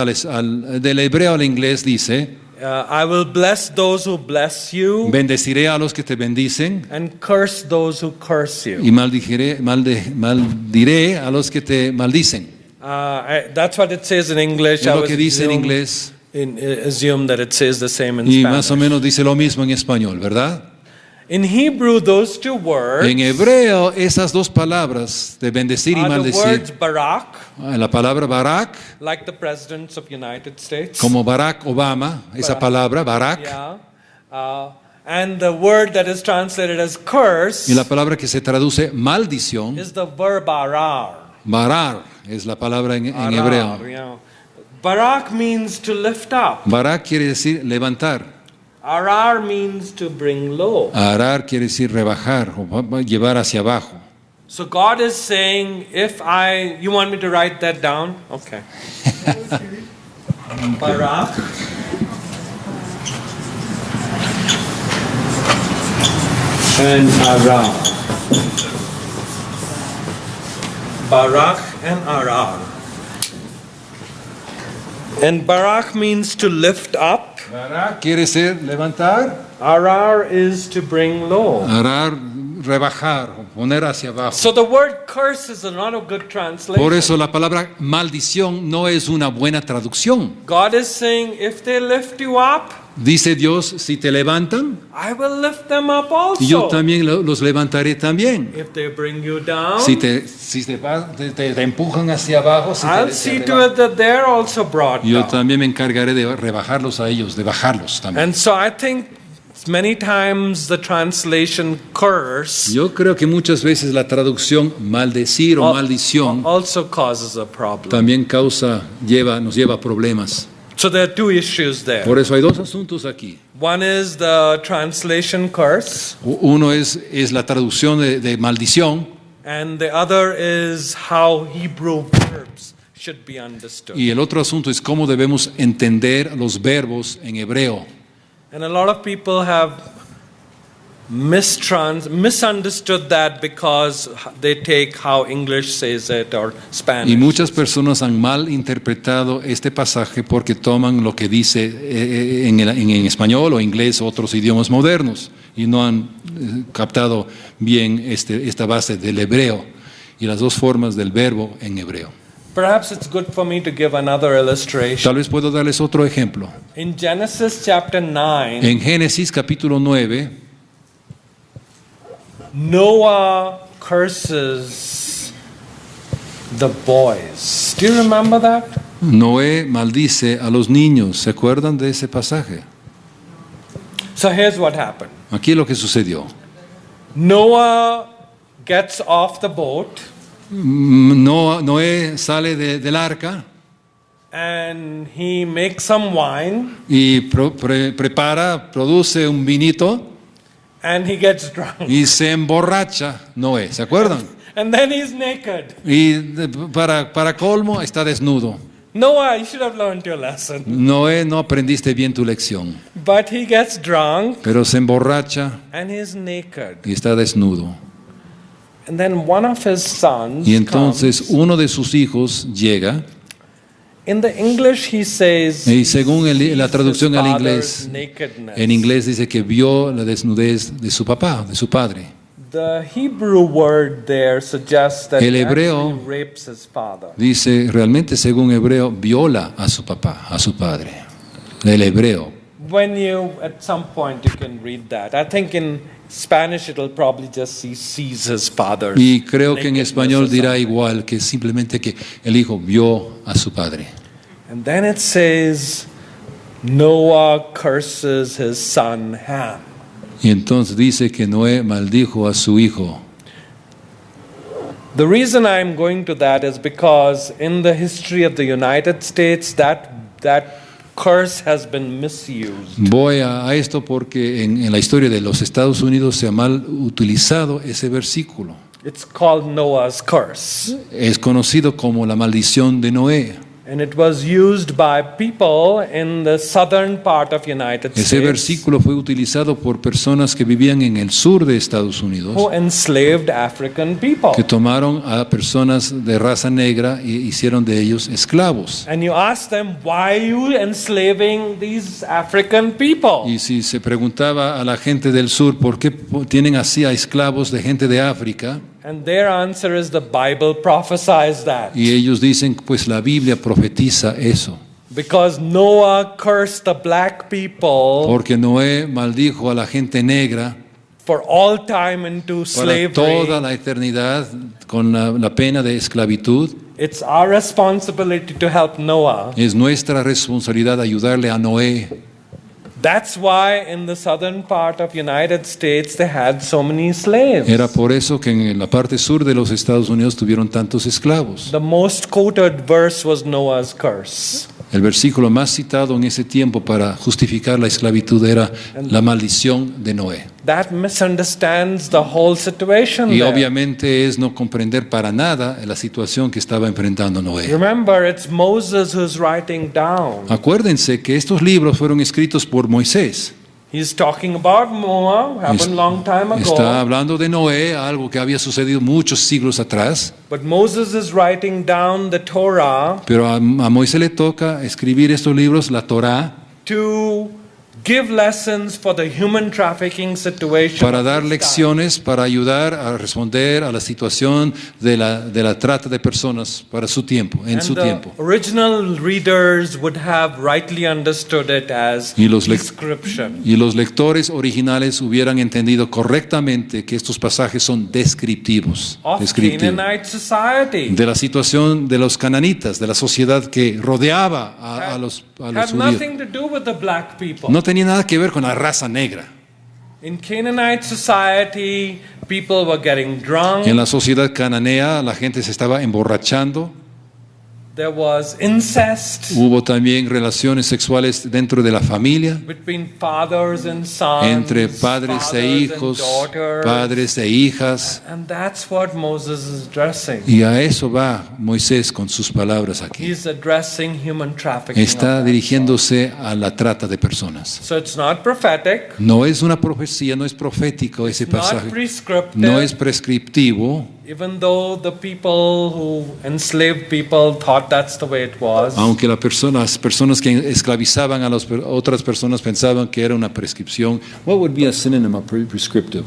del hebreo al inglés dice: I will bless those who bless you bendeciré a los que te bendicen and curse those who curse you. y maldiré a los que te maldicen. That's what it says in English. Es I lo was que dice en inglés assume that it says the same in y Spanish. más o menos dice lo mismo en español, ¿verdad? In Hebrew, those two words En hebreo, esas dos palabras de bendecir y are the maldecir, words Barak, la palabra Barak, like the presidents of United States. como Barack Obama, esa palabra, Barak, Yeah. And the word that is translated as curse y la palabra que se traduce maldición, is the verb arar. Barar, es la palabra en Arar, hebreo. yeah. Barak means to lift up. Barak quiere decir levantar. Arar means to bring low. Arar quiere decir rebajar o llevar hacia abajo. So God is saying, you want me to write that down? Okay. Barak. And Arar. Barak and Arar. And Barak means to lift up. Barak quiere decir levantar. Arar is to bring low. Arar, rebajar o poner hacia abajo. So the word curse is not a good translation. Por eso la palabra maldición no es una buena traducción. God is saying, if they lift you up, Dice Dios, si te levantan, I will lift them up also. yo también los levantaré también. If they bring you down, Si te empujan hacia abajo, si I'll te see to it that they're also brought yo down. también me encargaré de rebajarlos a ellos, de bajarlos también. And so I think many times the translation curse Yo creo que muchas veces la traducción maldecir o maldición also causes a problem. también nos lleva a problemas. So there are two issues there. Por eso hay dos asuntos aquí. One is the translation curse, Uno es la traducción de maldición and the other is how Hebrew verbs should be understood. y el otro asunto es cómo debemos entender los verbos en hebreo. And a lot of people have misunderstood that because they take how English says it or Spanish. Y muchas personas han mal interpretado este pasaje porque toman lo que dice en español o inglés o otros idiomas modernos y no han captado bien esta base del hebreo y las dos formas del verbo en hebreo. Perhaps it's good for me to give another illustration. Tal vez puedo darles otro ejemplo. In Genesis chapter 9, En Génesis capítulo 9, Noah curses the boys. Do you remember that? Noé maldice a los niños. ¿Se acuerdan de ese pasaje? So here's what happened. Aquí es lo que sucedió. Noah gets off the boat Noé sale del arca and he makes some wine y produce un vinito and he gets drunk. y se emborracha Noé. ¿Se acuerdan? And then he's naked. Y para colmo está desnudo. Noah, you should have learned your lesson. Noé, no aprendiste bien tu lección. But he gets drunk Pero se emborracha and he's naked. y está desnudo. And then one of his sons Y entonces comes. uno de sus hijos llega In the English he says, y según la traducción his al father's inglés, nakedness. en inglés dice que vio la desnudez de su papá, de su padre. The Hebrew word there suggests that El he hebreo actually rapes his father. Dice, realmente según hebreo, viola a su papá, a su padre. El hebreo. When you, at some point, you can read that. I think in Spanish it'll probably just say sees his father. Y creo que en español dirá igual, que simplemente que el hijo vio a su padre. And then it says, Noah curses his son Ham. Y entonces dice que Noé maldijo a su hijo. The reason I'm going to that is because in the history of the United States, that curse has been misused. Voy a esto porque en la historia de los Estados Unidos se ha mal utilizado ese versículo. It's called Noah's curse. Es conocido como la maldición de Noé. And it was used by people in the southern part of United Ese States versículo fue utilizado por personas que vivían en el sur de Estados Unidos, who enslaved African people. que tomaron a personas de raza negra y hicieron de ellos esclavos. And you ask them, why are you enslaving these African people? Y si se preguntaba a la gente del sur por qué tienen así a esclavos de gente de África, And their answer is the Bible prophesies that. y ellos dicen, pues la Biblia profetiza eso, Because Noah cursed the black people porque Noé maldijo a la gente negra for all time into para toda slavery. la eternidad con la pena de esclavitud. It's our responsibility to help Noah. Es nuestra responsabilidad ayudarle a Noé. That's why in the southern part of United States they had so many slaves. Era por eso que en la parte sur de los Estados Unidos tuvieron tantos esclavos. The most quoted verse was Noah's curse. El versículo más citado en ese tiempo para justificar la esclavitud era la maldición de Noé. That misunderstands the whole situation Y there. obviamente es no comprender para nada la situación que estaba enfrentando Noé. Remember, it's Moses who's writing down. Acuérdense que estos libros fueron escritos por Moisés. He's talking about Noah, happened long time Está ago. hablando de Noé, algo que había sucedido muchos siglos atrás. But Moses is writing down the Torah Pero a Moisés le toca escribir estos libros, la Torá, to give lessons for the human trafficking situation. para of dar his time. lecciones, para ayudar a responder a la situación de la trata de personas para su tiempo, en And su the tiempo. original readers would have rightly understood it as Y los description. Y los lectores originales hubieran entendido correctamente que estos pasajes son descriptivos, Of Canaanite society. de la situación de los cananitas, de la sociedad que rodeaba a los Had judíos. nothing to do with the black people. No tenía nada que ver con la raza negra. In Canaanite society, people were getting drunk. En la sociedad cananea la gente se estaba emborrachando. There was incest Hubo también relaciones sexuales dentro de la familia, between fathers and sons, entre padres fathers e and hijos, daughters. padres e hijas. And that's what Moses is addressing. Y a eso va Moisés con sus palabras aquí. He's addressing human trafficking. Está of that dirigiéndose a la trata de personas. sort. So it's not prophetic, No es una profecía, no es profético ese not pasaje, prescriptive, no es prescriptivo, even though the people who enslaved people thought that's the way it was. aunque las personas que esclavizaban a las otras personas pensaban que era una prescripción. What would be a synonym of prescriptive?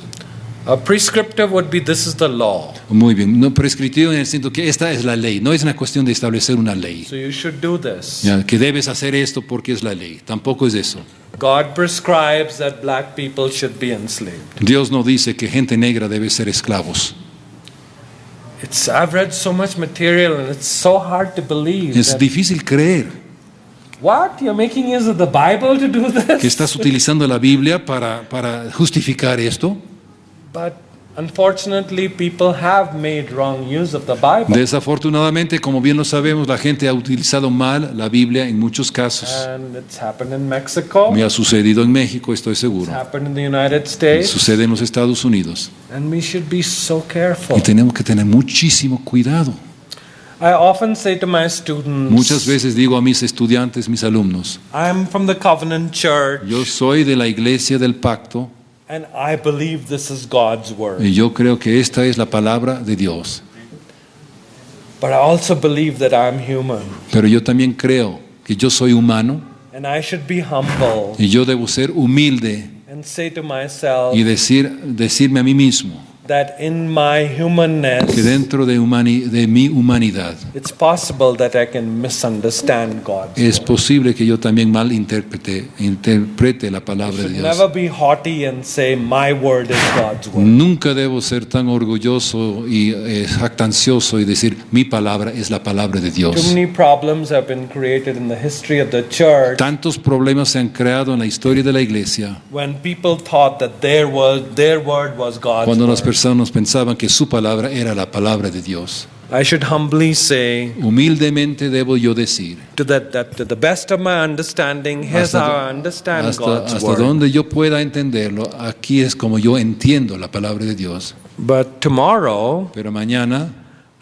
A prescriptive would be this is the law, Muy bien, no prescriptivo en el sentido que esta es la ley, no es una cuestión de establecer una ley. so you should do this. Ya, que debes hacer esto porque es la ley, tampoco es eso. God prescribes that black people should be enslaved. Dios no dice que gente negra debe ser esclavos. I've read so much material and it's so hard to believe. Es that- difícil creer What? You're making use of the Bible to do que this? estás utilizando la Biblia para justificar esto. But unfortunately, people have made wrong use of the Bible. Desafortunadamente, como bien lo sabemos, la gente ha utilizado mal la Biblia en muchos casos. And it's happened in Mexico. Me ha sucedido en México, estoy It's seguro. happened in the United States. Sucede en los Estados Unidos. And we should be so careful. Y tenemos que tener muchísimo cuidado. I often say to my students, Muchas veces digo a mis estudiantes, mis alumnos, I'm from the Covenant Church yo soy de la iglesia del pacto and I believe this is God's word. y yo creo que esta es la palabra de Dios. But I also believe that I'm human Pero yo también creo que yo soy humano and I should be humble y yo debo ser humilde and say to myself y decirme a mí mismo that in my humanness, que dentro de mi humanidad it's possible that I can misunderstand God. es posible que yo también interprete la palabra de Should Dios. never be haughty and say my word is God's word. Nunca debo ser tan orgulloso y jactancioso y decir mi palabra es la palabra de Too Dios. many problems have been created in the history of the church Tantos problemas se han creado en la historia de la iglesia when people thought that their word was God's cuando las word. personas pensaban que su palabra era la palabra de Dios. I should humbly say Humildemente debo yo decir that to the best of my understanding, here's how I understand God's hasta word. donde yo pueda entenderlo, aquí es como yo entiendo la palabra de Dios. But tomorrow, Pero mañana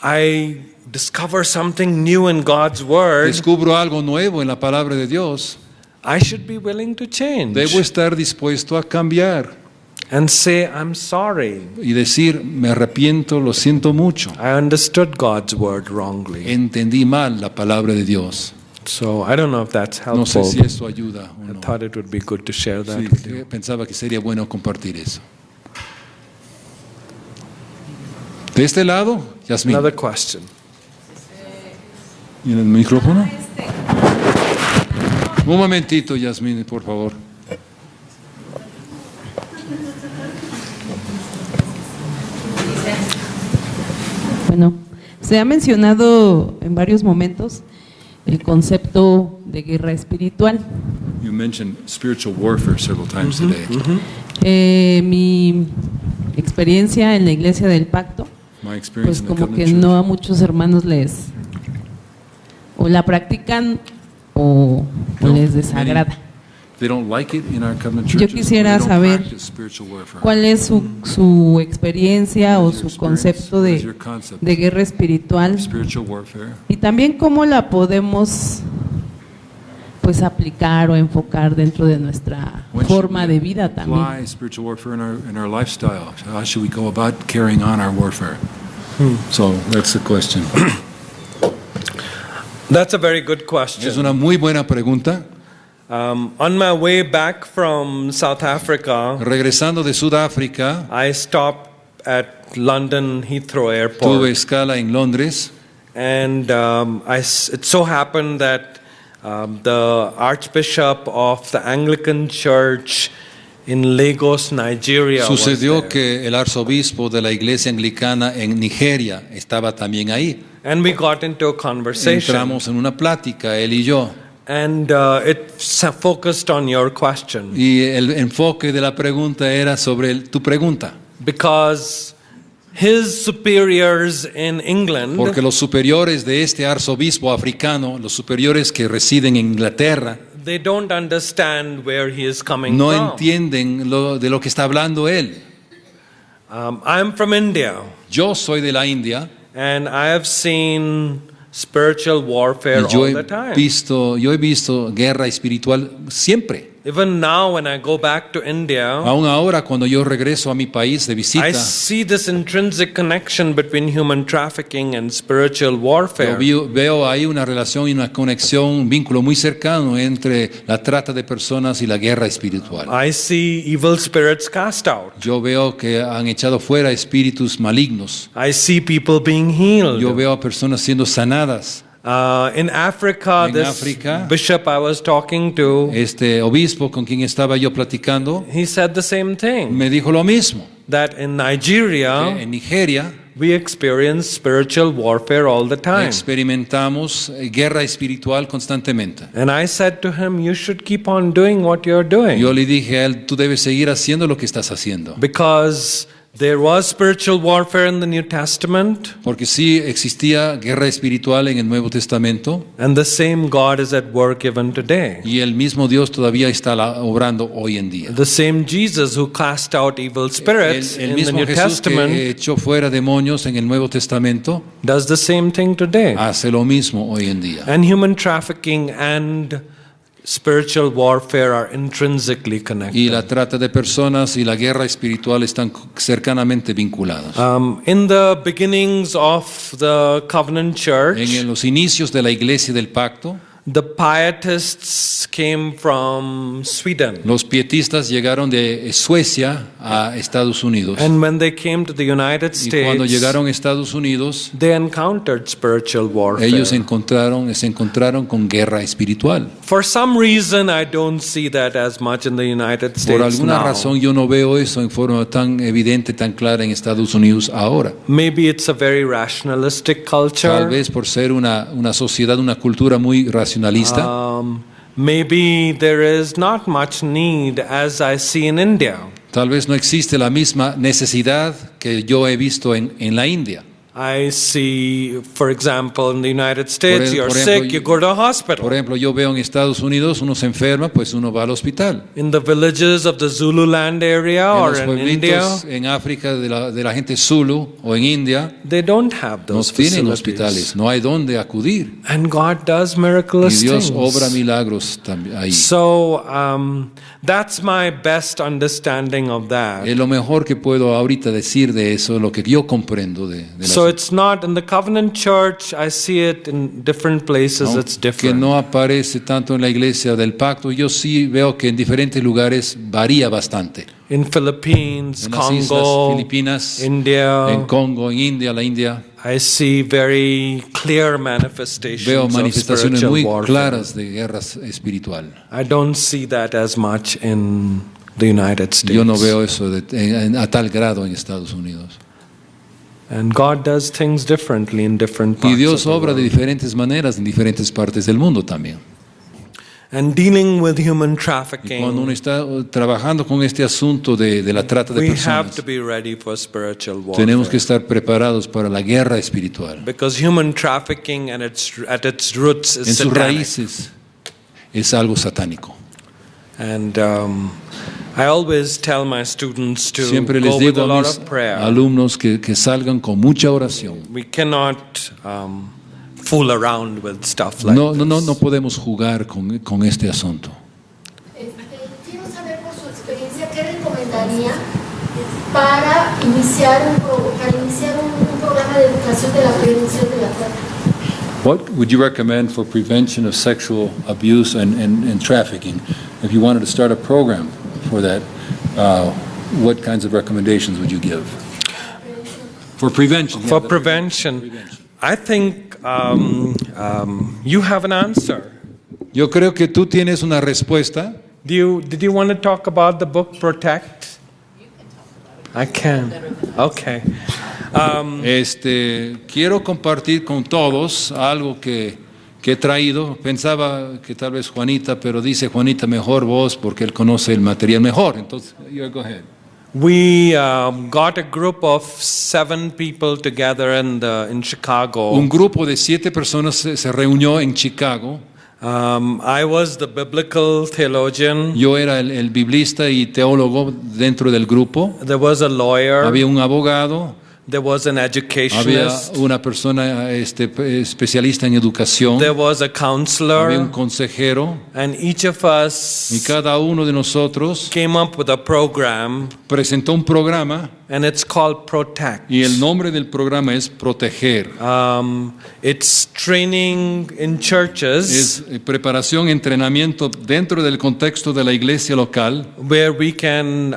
I discover something new in God's word. descubro algo nuevo en la palabra de Dios. I should be willing to change Debo estar dispuesto a cambiar and say, I'm sorry. y decir, me arrepiento, lo siento mucho. I understood God's word wrongly. Entendí mal la palabra de Dios. So I don't know if that's No sé helpful. si eso ayuda o I no. thought it would be good to share that Sí, with you. pensaba que sería bueno compartir eso. De este lado, Yasmín. Another question. ¿Y en el micrófono? Un momentito, Yasmín, por favor. Se ha mencionado en varios momentos el concepto de guerra espiritual. You mentioned spiritual warfare several times today. Mi experiencia en la Iglesia del Pacto, My experience pues in the como que covenant no a church. muchos hermanos les o la practican o No, les desagrada. They don't like it in our covenant Yo churches. quisiera or they don't saber practice spiritual warfare. ¿Cuál es su experiencia o What is your su concepto experience? What is your concept de guerra espiritual? Spiritual warfare. Y también cómo la podemos pues aplicar o enfocar dentro de nuestra When should forma we de vida también. apply spiritual warfare in our lifestyle? How should we go about carrying on our warfare? So that's the question. That's a very good Es question. una muy buena pregunta. On my way back from South Africa, Regresando de Sudáfrica, I stopped at London Heathrow tuve Airport, escala en Londres and it so happened that the Archbishop of the Anglican Church in Lagos, Nigeria, was sucedió there. que el arzobispo de la iglesia anglicana en Nigeria estaba también ahí. And we got into a conversation, Entramos en una plática, él y yo, and it focused on your question, y el enfoque de la pregunta era sobre tu pregunta, because his superiors in England, porque los superiores de este arzobispo africano, los superiores que residen en Inglaterra, they don't understand where he is coming no from. entienden de lo que está hablando él. I'm from India, Yo soy de la India and I have seen spiritual warfare y yo all he the time. visto guerra espiritual siempre. Even now, when I go back to India, Aún ahora, cuando yo regreso a mi país de visita, I see this intrinsic connection between human trafficking and spiritual yo warfare. veo ahí una relación y una conexión, un vínculo muy cercano entre la trata de personas y la guerra espiritual. I see evil spirits cast out. Yo veo que han echado fuera espíritus malignos. I see people being healed. Yo veo a personas siendo sanadas. In Africa, En this África, bishop I was talking to, Este obispo con quien estaba yo platicando he said the same thing, me dijo lo mismo, that in que Nigeria, en Nigeria we experience spiritual warfare all the time. experimentamos guerra espiritual constantemente. And I said to him, you should keep on doing what you're doing. Yo le dije a él, tú debes seguir haciendo lo que estás haciendo. Because there was spiritual warfare in the New Testament, Porque sí existía guerra espiritual en el Nuevo Testamento and the same God is at work even today. y el mismo Dios todavía está obrando hoy en día. The same Jesus who cast out evil spirits El in the mismo New Jesús que Testament echó fuera demonios en el Nuevo Testamento does the same thing today. hace lo mismo hoy en día. And human trafficking and spiritual warfare are intrinsically Y connected. la trata de personas y la guerra espiritual están cercanamente vinculados. In the beginnings of the covenant church, En los inicios de la iglesia del pacto, the pietists came from Sweden. los pietistas llegaron de Suecia a Estados Unidos. And when they came to the United Y cuando States, llegaron a Estados Unidos, they encountered spiritual warfare. ellos se encontraron con guerra espiritual. For some reason, I don't see that as much in the United Por States alguna now. razón yo no veo eso en forma tan evidente, tan clara en Estados Unidos ahora. Maybe it's a very rationalistic Tal culture. vez por ser una sociedad, una cultura muy racionalista. Maybe there is not much need as I see in India. Tal vez no existe la misma necesidad que yo he visto en la India. I see, for example, in the United States, you're por ejemplo, sick, you go to a hospital. Por ejemplo, yo veo en Estados Unidos, uno se enferma, pues uno va al hospital. In the villages of the Zululand area En or los in India, pueblitos en África de la gente Zulu o en India, they don't have no those tienen facilities. hospitales, no hay dónde acudir. And God does Y miraculous Dios things. obra milagros también ahí. So that's my best understanding of that. Es lo mejor que puedo ahorita decir de eso, lo que yo comprendo de la So it's not in the covenant church. I see it in different places. It's que different. no aparece tanto en la iglesia del pacto, yo sí veo que en diferentes lugares varía bastante. In Philippines, En las islas Congo, Filipinas, India, en Congo, en India, la India, I see very clear manifestations veo of manifestaciones spiritual muy warfare. claras de guerra espiritual. I don't see that as much in the United States. Yo no veo eso a tal grado en Estados Unidos. And God does things differently in different Y parts Dios of the obra de world. diferentes maneras en diferentes partes del mundo también. And dealing with human Y cuando uno trafficking, está trabajando con este asunto de la trata de we have personas, to be ready for spiritual tenemos que warfare. estar preparados para la guerra espiritual. Because human trafficking and at its roots En is sus satanic. raíces es algo satánico. And I always tell my students to Siempre les go with digo a a lot mis of prayer. alumnos que salgan con mucha oración. We cannot fool around with stuff like No this. podemos jugar con este asunto. Quiero saber por su experiencia qué recomendaría para iniciar un programa de educación de la prevención de la trata. What would you recommend for prevention of sexual abuse and trafficking? If you wanted to start a program for that, what kinds of recommendations would you give? For prevention. For prevention, I think you have an answer. Yo creo que tú tienes una respuesta. Did you want to talk about the book Protect? I can. Okay. Quiero compartir con todos algo que he traído. Pensaba que tal vez Juanita, pero dice Juanita mejor vos porque él conoce el material mejor. Entonces, go ahead. We got a group of 7 people together in Chicago. Un grupo de 7 personas se reunió en Chicago. I was the biblical theologian. Yo era el biblista y teólogo dentro del grupo. There was a lawyer. Había un abogado. There was an Había educationist. una persona especialista en educación. There was a Había un counselor. consejero. And each of Y us cada uno de nosotros came up with a program, presentó un programa and it's called Protect. y el nombre del programa es Proteger. It's training in churches Es preparación, entrenamiento dentro del contexto de la iglesia local, where we can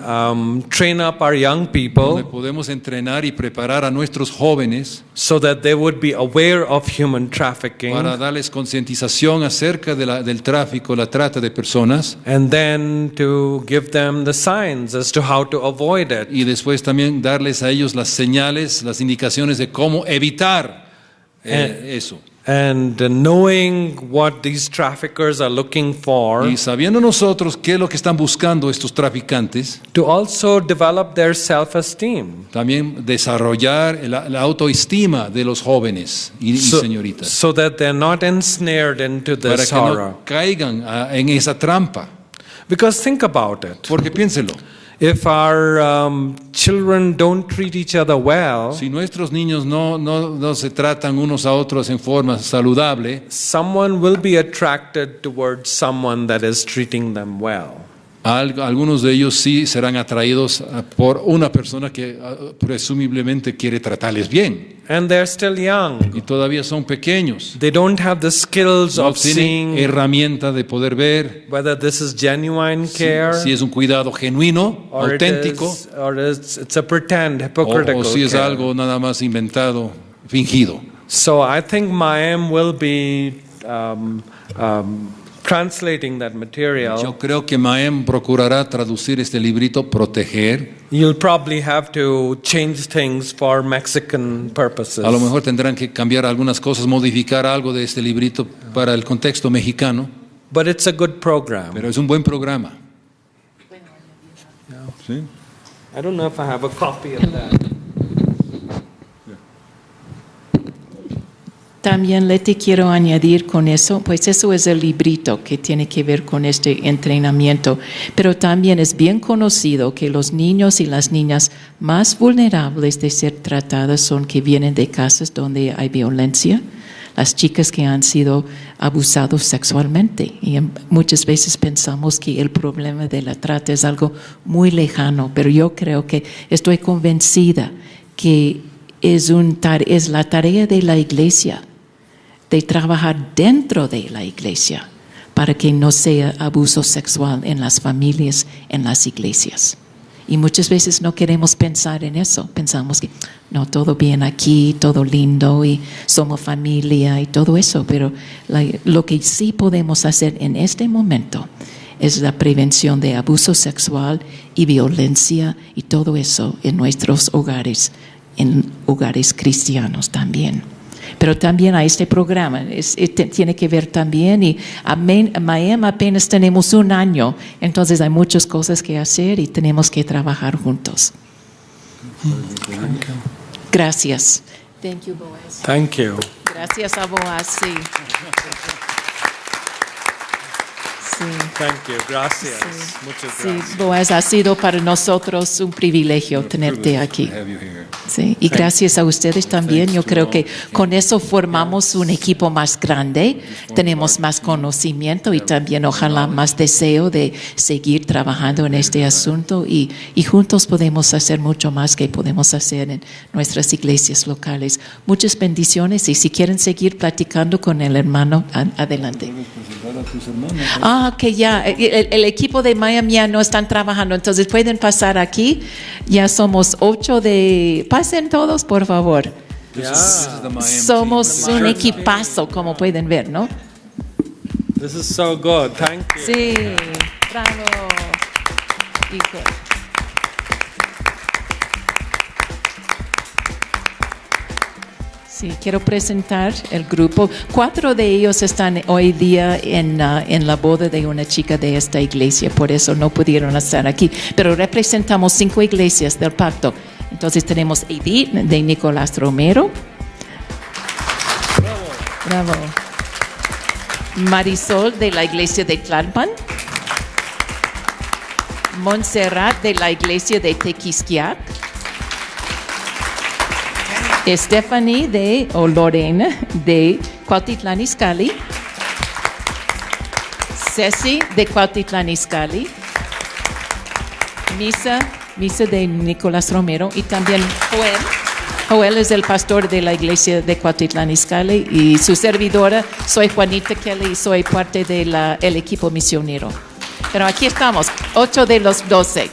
train up our young donde people podemos entrenar y preparar a nuestros jóvenes so that they would be aware of human trafficking, para darles concientización acerca del tráfico, la trata de personas, and then to give them the signs as to how to avoid it. y después también darles a ellos las señales, las indicaciones de cómo evitar eso. And knowing what these traffickers are looking for, Y sabiendo nosotros qué es lo que están buscando estos traficantes, to also develop their self-esteem. también desarrollar la autoestima de los jóvenes y señoritas, So that they're not ensnared into para this que no horror. caigan en esa trampa. Because think about it. Porque piénselo, If our children don't treat each other well, si nuestros niños no se tratan unos a otros en forma saludable, someone will be attracted towards someone that is treating them well. algunos de ellos sí serán atraídos por una persona que presumiblemente quiere tratarles bien. And they're still young. Y todavía son pequeños. They don't have the skills No of tienen seeing herramienta de poder ver whether this is genuine care si es un cuidado genuino, or, auténtico, it's a pretend, hypocritical o si es care. algo nada más inventado, fingido. So I think Mayim will be translating that material. Yo creo que Maem procurará traducir este librito, Proteger. You'll probably have to change things for Mexican purposes. A lo mejor tendrán que cambiar algunas cosas, modificar algo de este librito para el contexto mexicano, But it's a good program. pero es un buen programa. ¿Sí? I don't know if I have a copy of that. También Leti quiero añadir con eso, pues eso es el librito que tiene que ver con este entrenamiento, pero también es bien conocido que los niños y las niñas más vulnerables de ser tratadas son que vienen de casas donde hay violencia, las chicas que han sido abusados sexualmente. Y muchas veces pensamos que el problema de la trata es algo muy lejano, pero yo creo que estoy convencida que es la tarea de la iglesia de trabajar dentro de la iglesia para que no sea abuso sexual en las familias, en las iglesias. Y muchas veces no queremos pensar en eso. Pensamos que no, todo bien aquí, todo lindo y somos familia y todo eso. Pero lo que sí podemos hacer en este momento es la prevención de abuso sexual y violencia y todo eso en nuestros hogares. en hogares cristianos también. Pero también a este programa, tiene que ver también, y en Miami apenas tenemos 1 año, entonces hay muchas cosas que hacer y tenemos que trabajar juntos. Gracias. Thank you, Boaz. Thank you. Gracias a Boaz, sí. Sí. Thank you. Gracias. Sí. Muchas Sí, gracias. Boaz, ha sido para nosotros un privilegio tenerte aquí. To have you here. Sí, y gracias a ustedes también. Yo creo que con eso formamos un equipo más grande, tenemos más conocimiento y también ojalá más deseo de seguir trabajando en este asunto y juntos podemos hacer mucho más que podemos hacer en nuestras iglesias locales. Muchas bendiciones y si quieren seguir platicando con el hermano, adelante. Que ya, el equipo de Miami ya no están trabajando, entonces pueden pasar aquí. Ya somos 8 pasen todos, por favor. This is the Miami Somos team. un equipazo, como pueden ver, ¿no? This is so good. Thank you. Sí, bravo. Hijo. Sí, quiero presentar el grupo. 4 de ellos están hoy día en la boda de una chica de esta iglesia, por eso no pudieron estar aquí. Pero representamos 5 iglesias del pacto. Entonces tenemos Edith de Nicolás Romero. Bravo. Marisol de la iglesia de Tlalpan. Montserrat de la iglesia de Tequisquiac. Stephanie Lorena de Cuautitlán Izcalli. Ceci de Cuautitlán Izcalli. Misa de Nicolás Romero y también Joel. Joel es el pastor de la iglesia de Cuautitlán Izcalli y su servidora, soy Juanita Kelly y soy parte del equipo misionero. Pero aquí estamos, 8 de los 12.